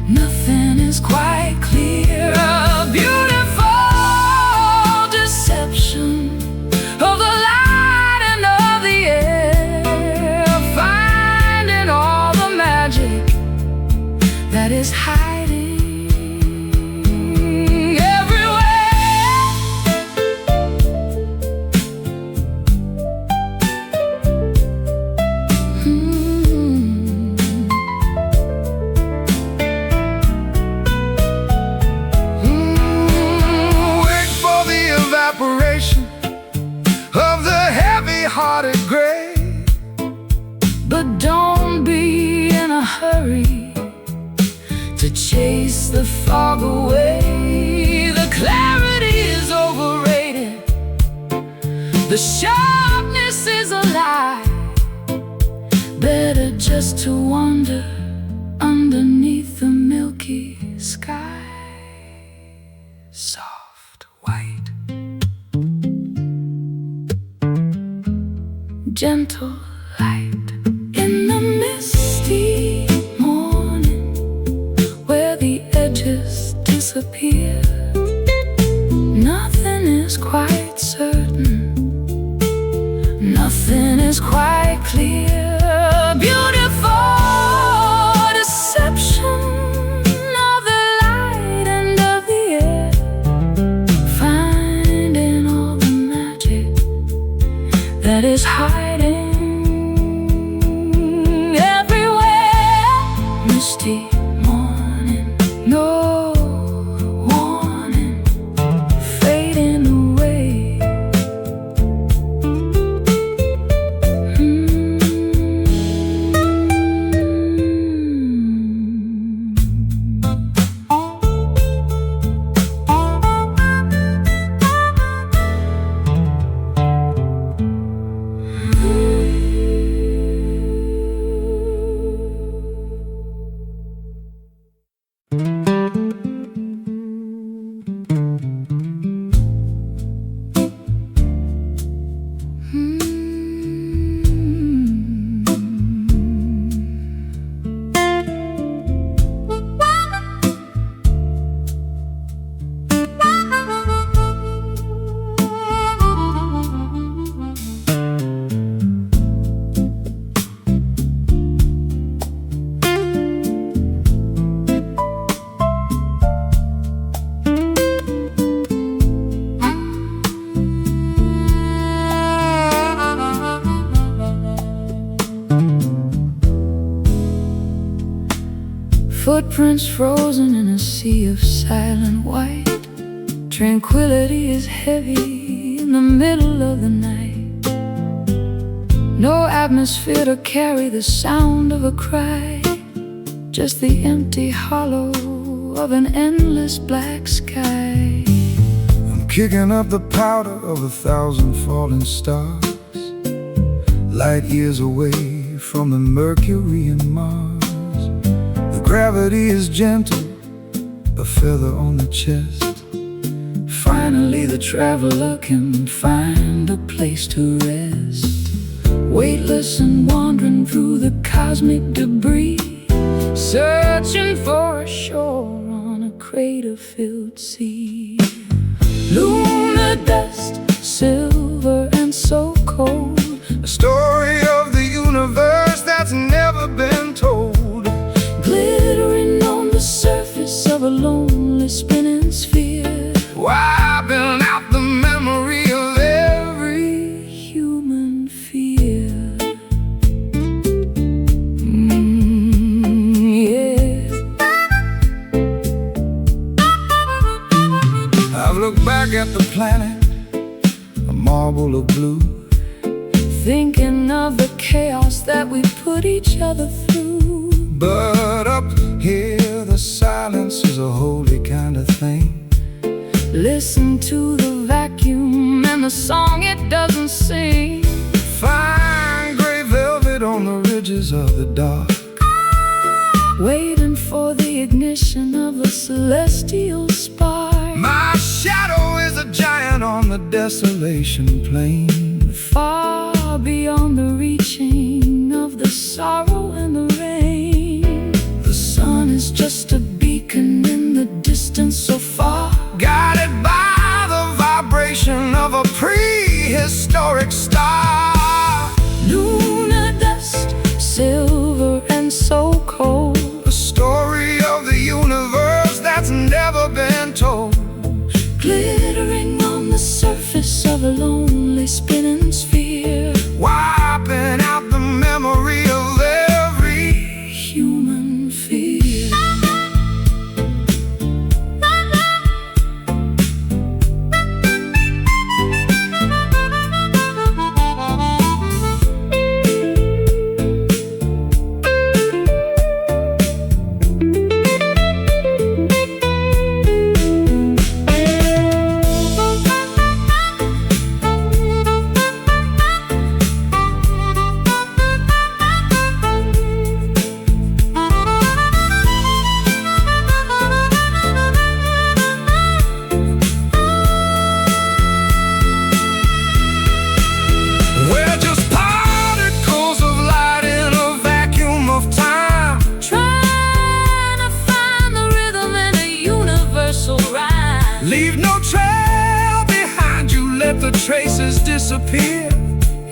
nothing is quite clear. A beautiful deception of the light and of the air, finding all the magic that is hiding everywhere. Wait for the evaporation of the heavy-hearted gray, but don't be in a hurry to chase the fog away. The clarity is overrated, the sharpness is a lie. Better just to wander underneath the milky sky. Soft white, gentle light in the misty morning where the edges disappear. Nothing is quite certain, nothing is quite clear. Beautiful deception of the light and of the air, finding all the magic that is hiding everywhere. Misty morning, no Footprints frozen in a sea of silent white. Tranquility is heavy in the middle of the night. No atmosphere to carry the sound of a cry, just the empty hollow of an endless black sky. I'm kicking up the powder of 1,000 falling stars, light years away from the Mercury and Mars. The gravity is gentle, a feather on the chest. Finally the traveler can find a place to rest, weightless and wandering through the cosmic debris, searching for a shore on a crater-filled sea. Lunar dust, silver and so cold, A story of the universe that's never been told, glittering on the surface of a lonely spinning sphere, wiping out the memory of every human fear. Yeah. I've looked back at the planet, a marble of blue, Thinking of the chaos that we put each other through. but up here the silence is a holy kind of thing. Listen to the vacuum and the song it doesn't sing. Fine gray velvet on the ridges of the dark, Waiting for the ignition of a celestial spark. my shadow is a giant on the desolation plain, Far beyond the reaching of the sorrow and the rain. The sun is just a beacon in the distance so far, guided by the vibration of a prehistoric star. lunar dust, silver and so cold, A story of the universe that's never been told, glittering on the surface of a lonely spinning sphere, wiping out the memory of every human fear. We're just particles of light in a vacuum of time, Trying to find the rhythm in a universal rhyme. leave no trail behind you, let the traces disappear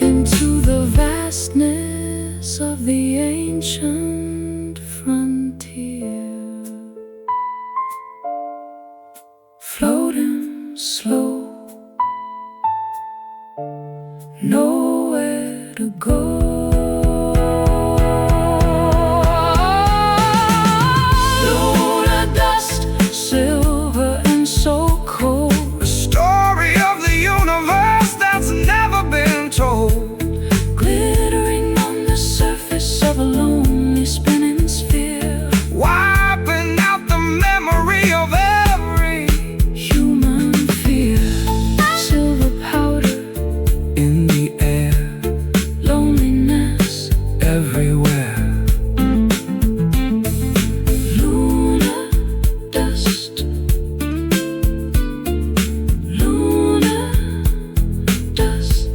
Into the vastness of the ancient frontier, floating slow, nowhere to go. Lunar dust, silver and so cold, a story of the universe that's never been told, glittering on the surface of a lonely spinning sphere, wiping out the memory of every human fear. Silver powder, in the air, loneliness everywhere. lunar dust, lunar dust.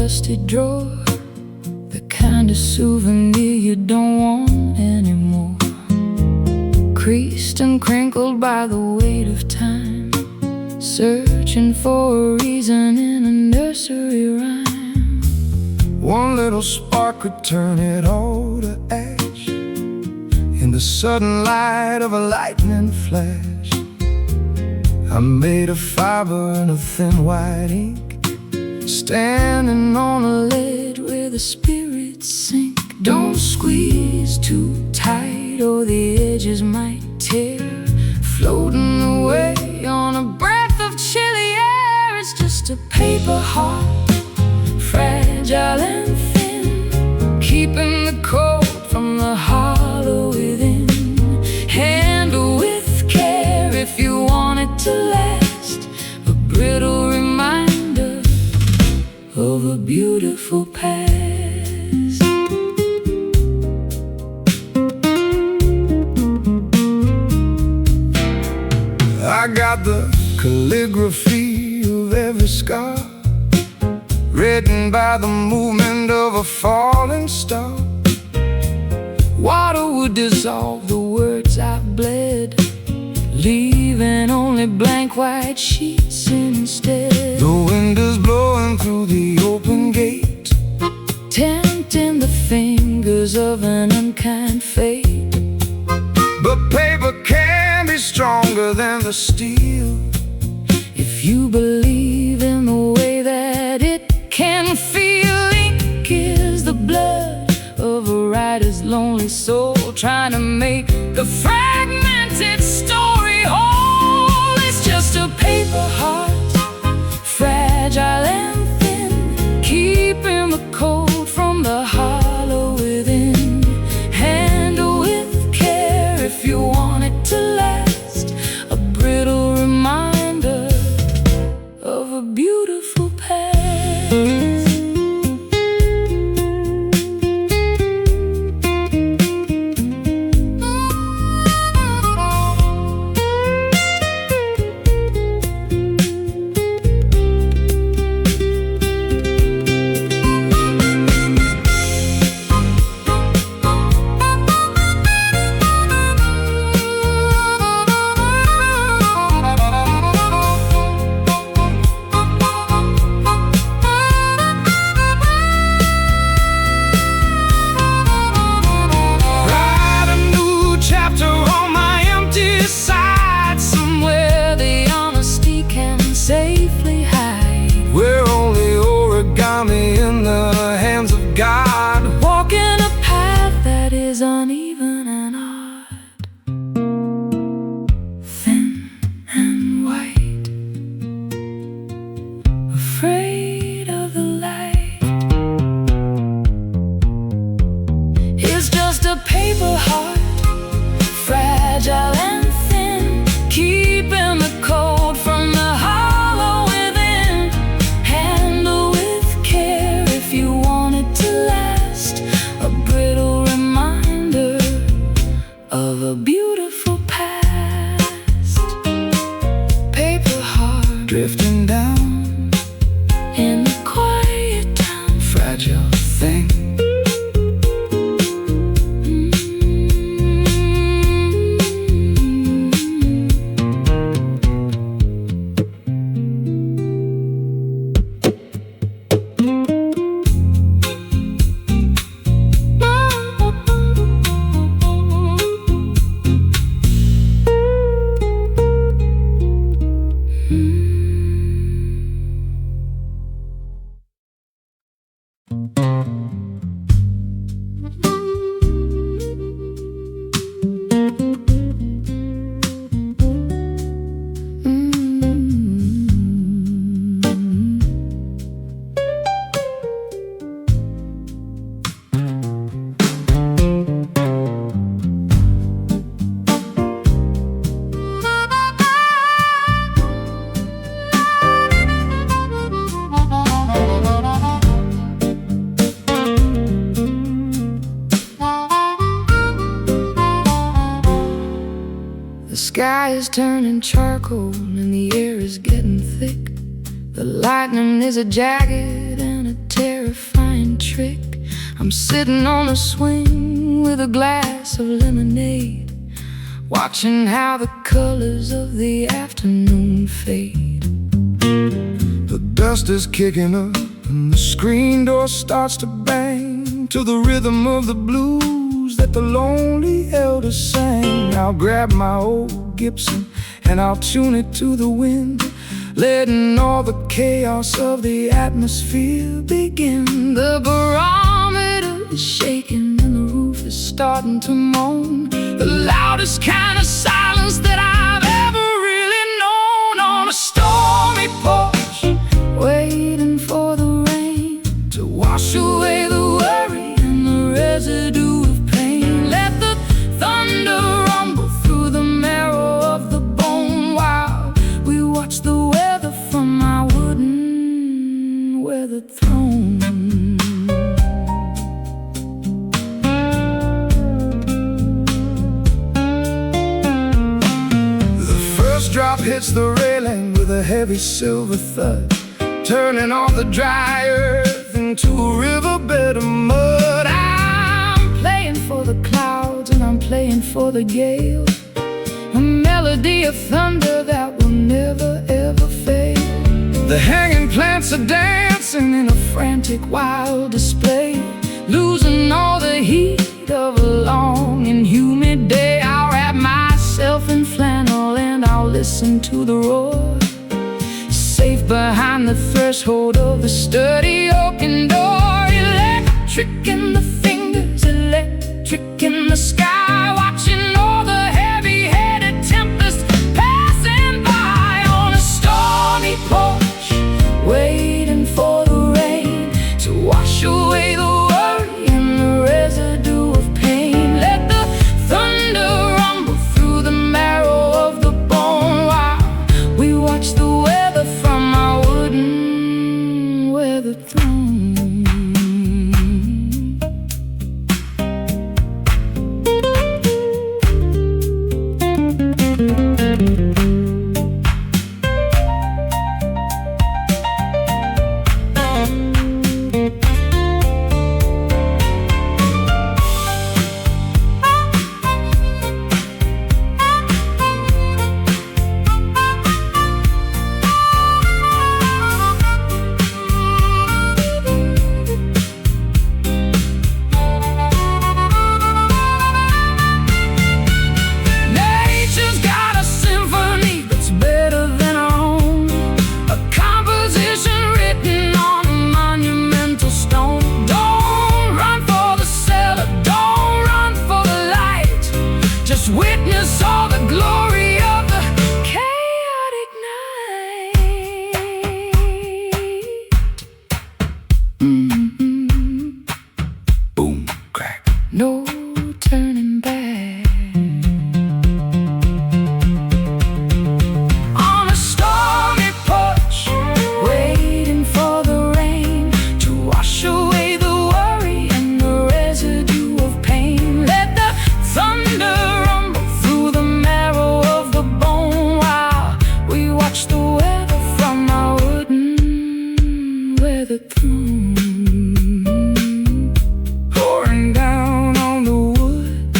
dusty drawer, the kind of souvenir you don't want anymore. Creased and crinkled by the weight of time, searching for a reason in a nursery rhyme. One little spark could turn it all to ash, in the sudden light of a lightning flash. I'm made of fiber and a thin white ink, standing on a ledge where the spirits sink. Don't squeeze too tight or the edges might tear, floating away on a breath of chilly air. It's just a paper heart, fragile and thin, keeping the cold from the hollow within. Handle with care if you want it to last, a brittle reminder of a beautiful past. I got the calligraphy of every scar, written by the movement of a falling star. Water would dissolve the words I've bled, leaving only blank white sheets instead. The wind is blowing through the open gate, tempting the fingers of an unkind fate. but paper can be stronger than the steel, if you believe in the way that it can feel. Ink is the blood of a writer's lonely soul, trying to make the fragmented story whole. It's just a paper heart, fragile and thin, keeping the cold from the hollow within. Handle with care if you want it to last, a brittle reminder of a beautiful past. Safely hide, we're only origami in the hands of God, walking a path that is uneven and odd, thin and white, afraid of the light. It's just a paper heart, fragile and thin, keeping the cold from the heart. A beautiful past, paper heart drifting down in the quiet town, fragile thing. The sky is turning charcoal and the air is getting thick. The lightning is a jagged and a terror sitting on a swing with a glass of lemonade, watching how the colors of the afternoon fade. The dust is kicking up and the screen door starts to bang to the rhythm of the blues that the lonely elders sang. I'll grab my old Gibson and I'll tune it to the wind, letting all the chaos of the atmosphere begin. The barometer is shaking and the roof is starting to moan, the loudest kind of silence that I've ever really known. On a stormy porch, waiting for the rain to wash away the worry and the residue of pain. Let the thunder rumble through the marrow of the bone while we watch the weather from my wooden weathered throne. The first drop hits the railing with a heavy silver thud, turning all the dry earth into a riverbed of mud. I'm playing for the clouds and I'm playing for the gale, a melody of thunder that will never ever fail. The hanging plants are dancing in a frantic wild display, losing all the heat of a long and humid day. I'll wrap myself in flannel and I'll listen to the roar, safe behind the threshold of the sturdy oaken door. Electric in the fingers, electric in the sky, watching all the heavy-headed tempests passing by. On a stormy porch, waiting for the rain to wash away the worry and the residue of pain. Let the thunder rumble through the marrow of the bone while we watch the weather from our wooden weathered throne. Witness all the glory of the chaotic night. boom, crack. No turning back. On a stormy porch, waiting for the rain to wash away the worry and the residue of pain. Let the thunder rumble through the marrow of the bone while we watch the weather from our wooden weathered throne. Pouring down on the wood,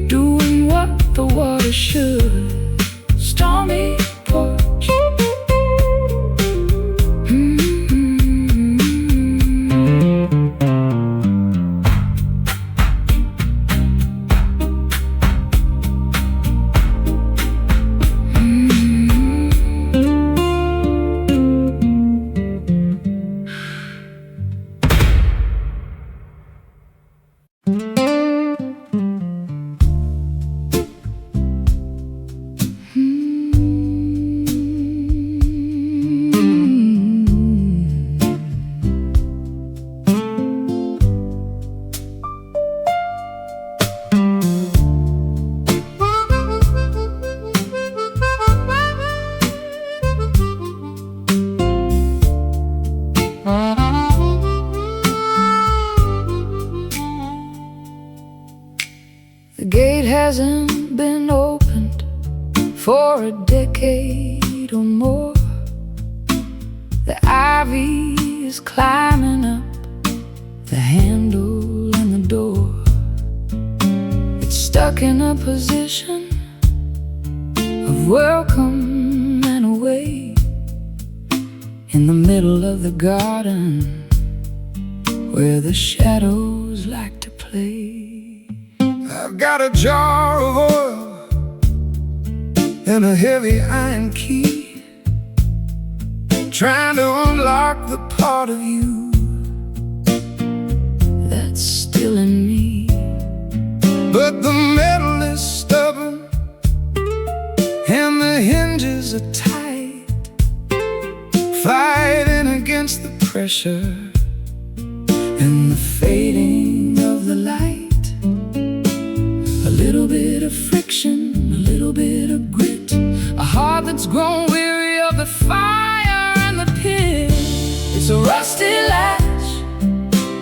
doing what the water should. Stormy porch. The gate hasn't been opened for a decade or more. The ivy is climbing up stuck in a position of welcome and away, in the middle of the garden where the shadows like to play. I've got a jar of oil and a heavy iron key, trying to unlock the part of you that's still in me. But the metal is stubborn and the hinges are tight, fighting against the pressure and the fading of the light. A little bit of friction, a little bit of grit, a heart that's grown weary of the fire and the pit. It's a rusty latch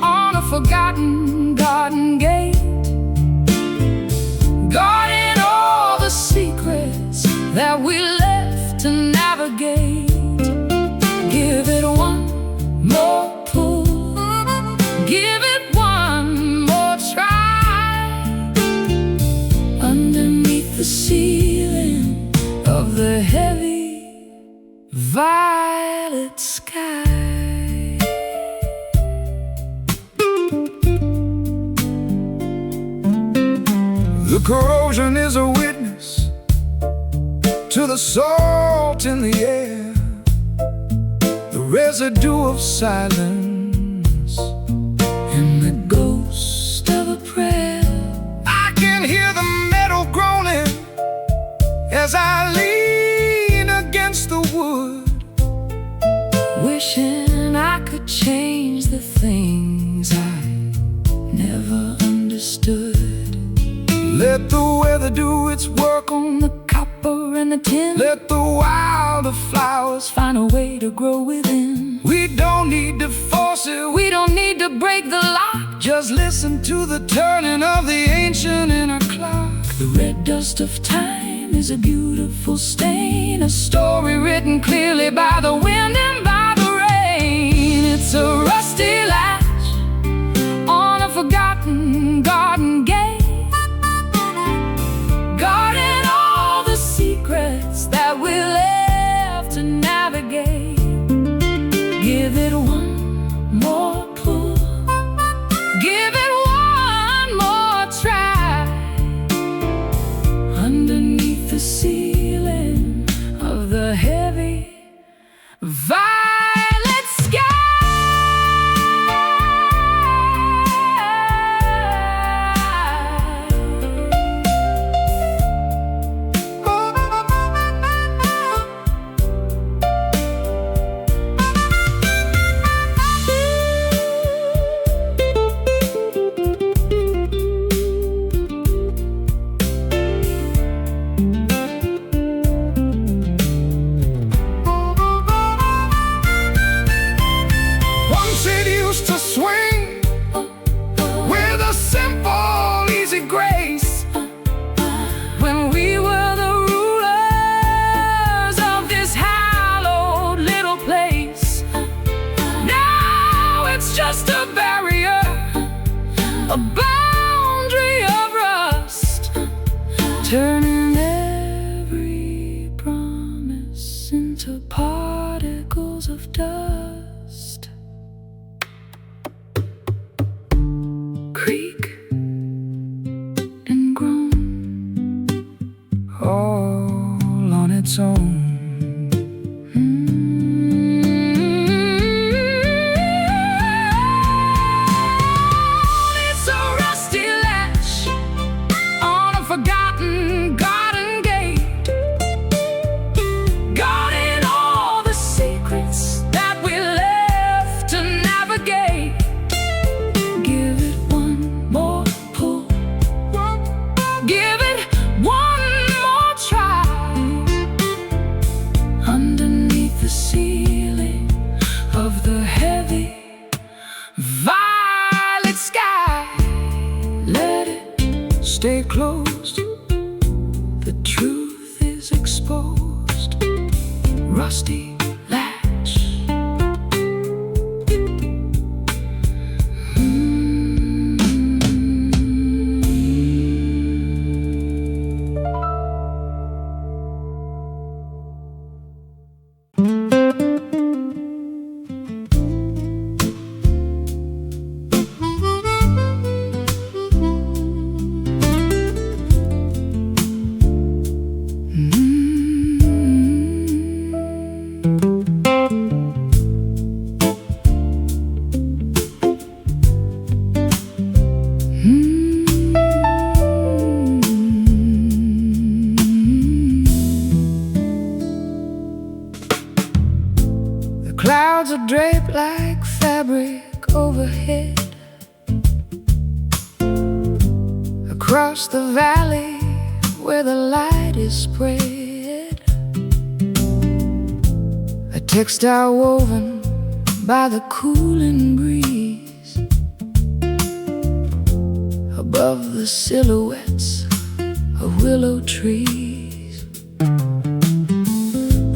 on a forgotten garden gate, guarding all the secrets that we left to navigate. Give it one more pull, give it one more try, underneath the ceiling of the heavy violet sky. The corrosion is a witness to the salt in the air, the residue of silence and the ghost of a prayer. I can hear the metal groaning as I lean against the wood, wishing I could change the things I never understood. Let the weather do its work on the copper and the tin. Let the wilder flowers find a way to grow within. We don't need to force it, we don't need to break the lock. Just listen to the turning of the ancient inner clock. The red dust of time is a beautiful stain, a story written clearly by the wind and by the rain. It's a rusty latch on a forgotten garden gate, guarding all the secrets that we left to navigate. Give it one more pull, give it one more try, underneath the ceiling of the heavy violet sky. Just a barrier, a boundary of rust, turning every promise into particles of dust. Creak and groan, all on its own. Stay closed, the truth is exposed. Rusty latch. like fabric overhead. Across the valley where the light is spread, a textile woven by the cooling breeze, above the silhouettes of willow trees.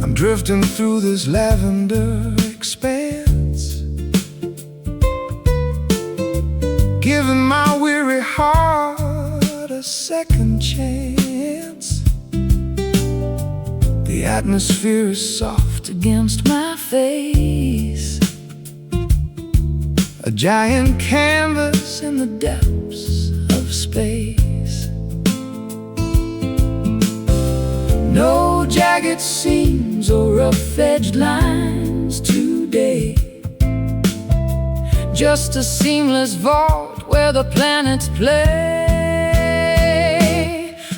I'm drifting through this lavender expanse, giving my weary heart a second chance. The atmosphere is soft against my face, a giant canvas in the depths of space. No jagged seams or rough-edged lines today, just a seamless vault where the planets play.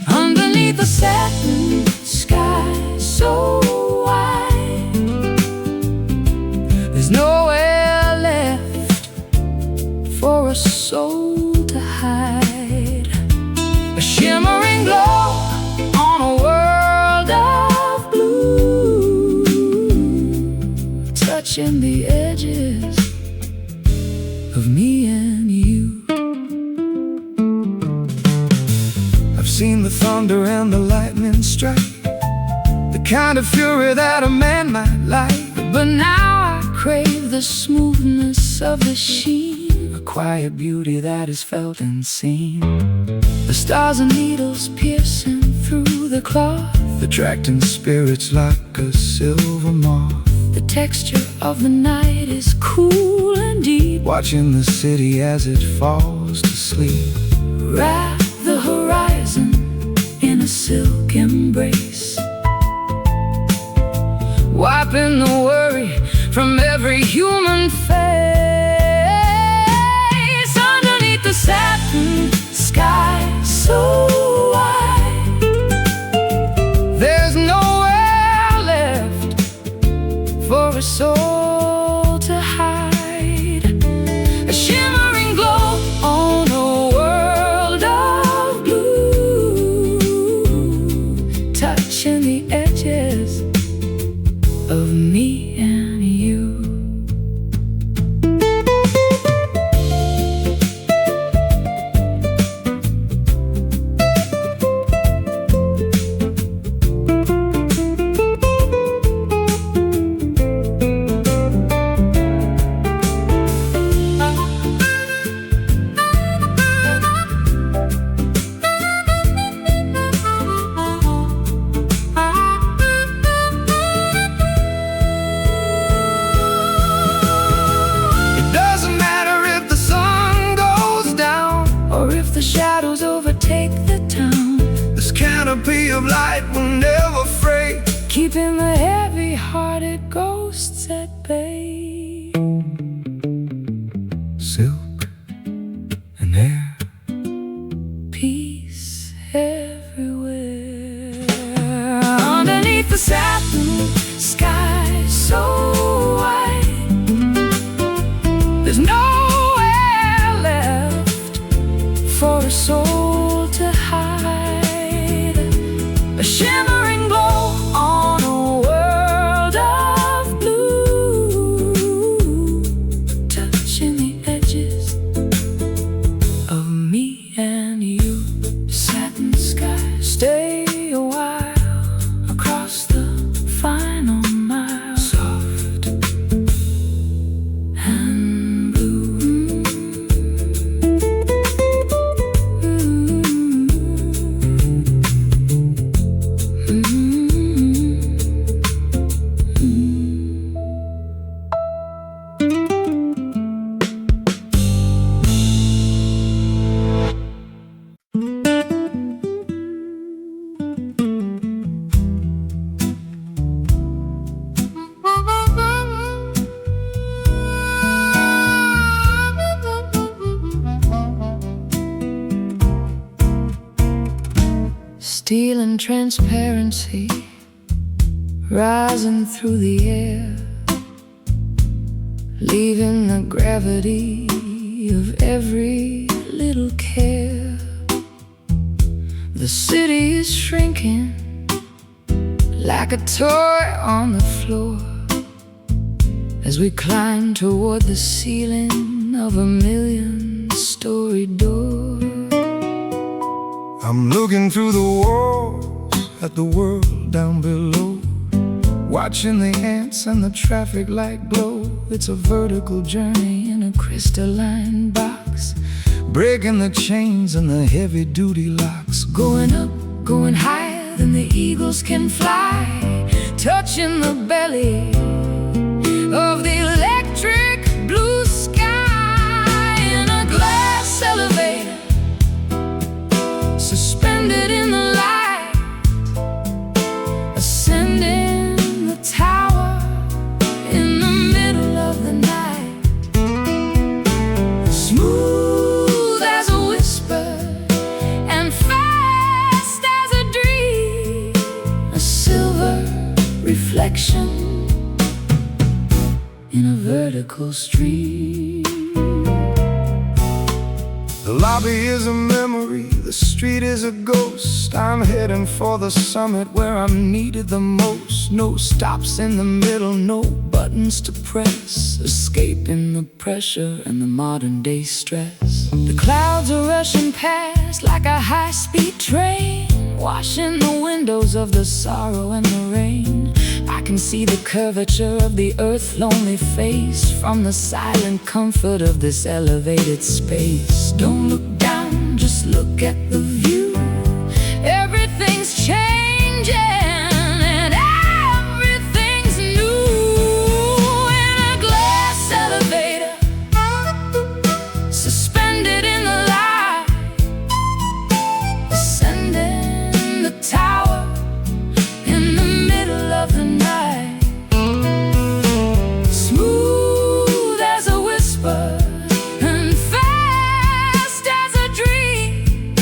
Underneath the satin sky so wide, there's nowhere left for a soul to hide. A shimmering glow on a world of blue, touching the edges of me and you. I've seen the thunder and the lightning strike, the kind of fury that a man might like. But now I crave the smoothness of the sheen, a quiet beauty that is felt and seen. The stars and needles piercing through the cloth, attracting spirits like a silver moth. The texture of the night is cool and deep, watching the city as it falls to sleep. Wrap the horizon in a silk embrace, wiping the worry from every human face. Underneath the satin sky so wide, there's nowhere left for a soul to hide. A shimmering glow on a world of blue, touching the edges of me and you. The shadows overtake the town, this canopy of light will never fray, keeping the heavy-hearted ghosts at bay. Silk and air, peace everywhere. Underneath the satin sky so wide, there's nowhere left for a soul to hide. A shimmering glow on a world of blue, touching the edges of me and you. Satin sky, stay a while across the final mile, soft and blue. Steel and transparency rising through the air, leaving the gravity of every little care. The city is shrinking like a toy on the floor as we climb toward the ceiling of a million-story door. I'm looking through the walls at the world down below, watching the ants and the traffic light glow. It's a vertical journey in a crystalline box, breaking the chains and the heavy-duty locks. Going up, going higher than the eagles can fly, touching the belly of the electric blue sky. In a glass elevator, suspended in the light, ascending the tower in the middle of the night. Smooth as a whisper and fast as a dream, a silver reflection in a vertical stream. The lobby is a memory, the street is a ghost. I'm heading for the summit where I'm needed the most. No stops in the middle, no buttons to press, escaping the pressure and the modern day stress. The clouds are rushing past like a high-speed train, washing the windows of the sorrow and the rain. I can see the curvature of the earth's lonely face from the silent comfort of this elevated space. Don't look down, just look at the view. Everything's changing and everything's new. In a glass elevator, suspended in the light, ascending the tower in the middle of the night. Smooth as a whisper and fast as a dream,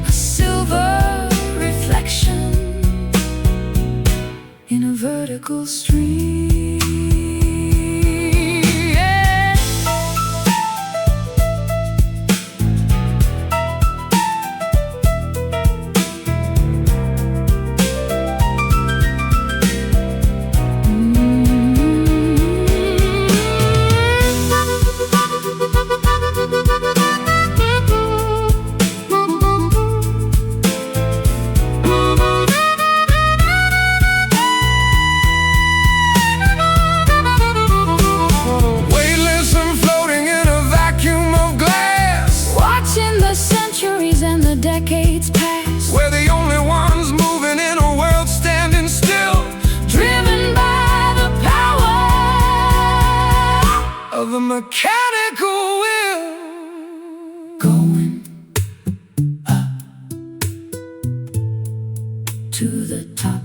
a silver reflection in a vertical stream. Yeah. Weightless and floating in a vacuum of glass, Watching the centuries and the decades pass, we're the only ones moving in a world standing still, driven by the power of a mechanical will. going up to the top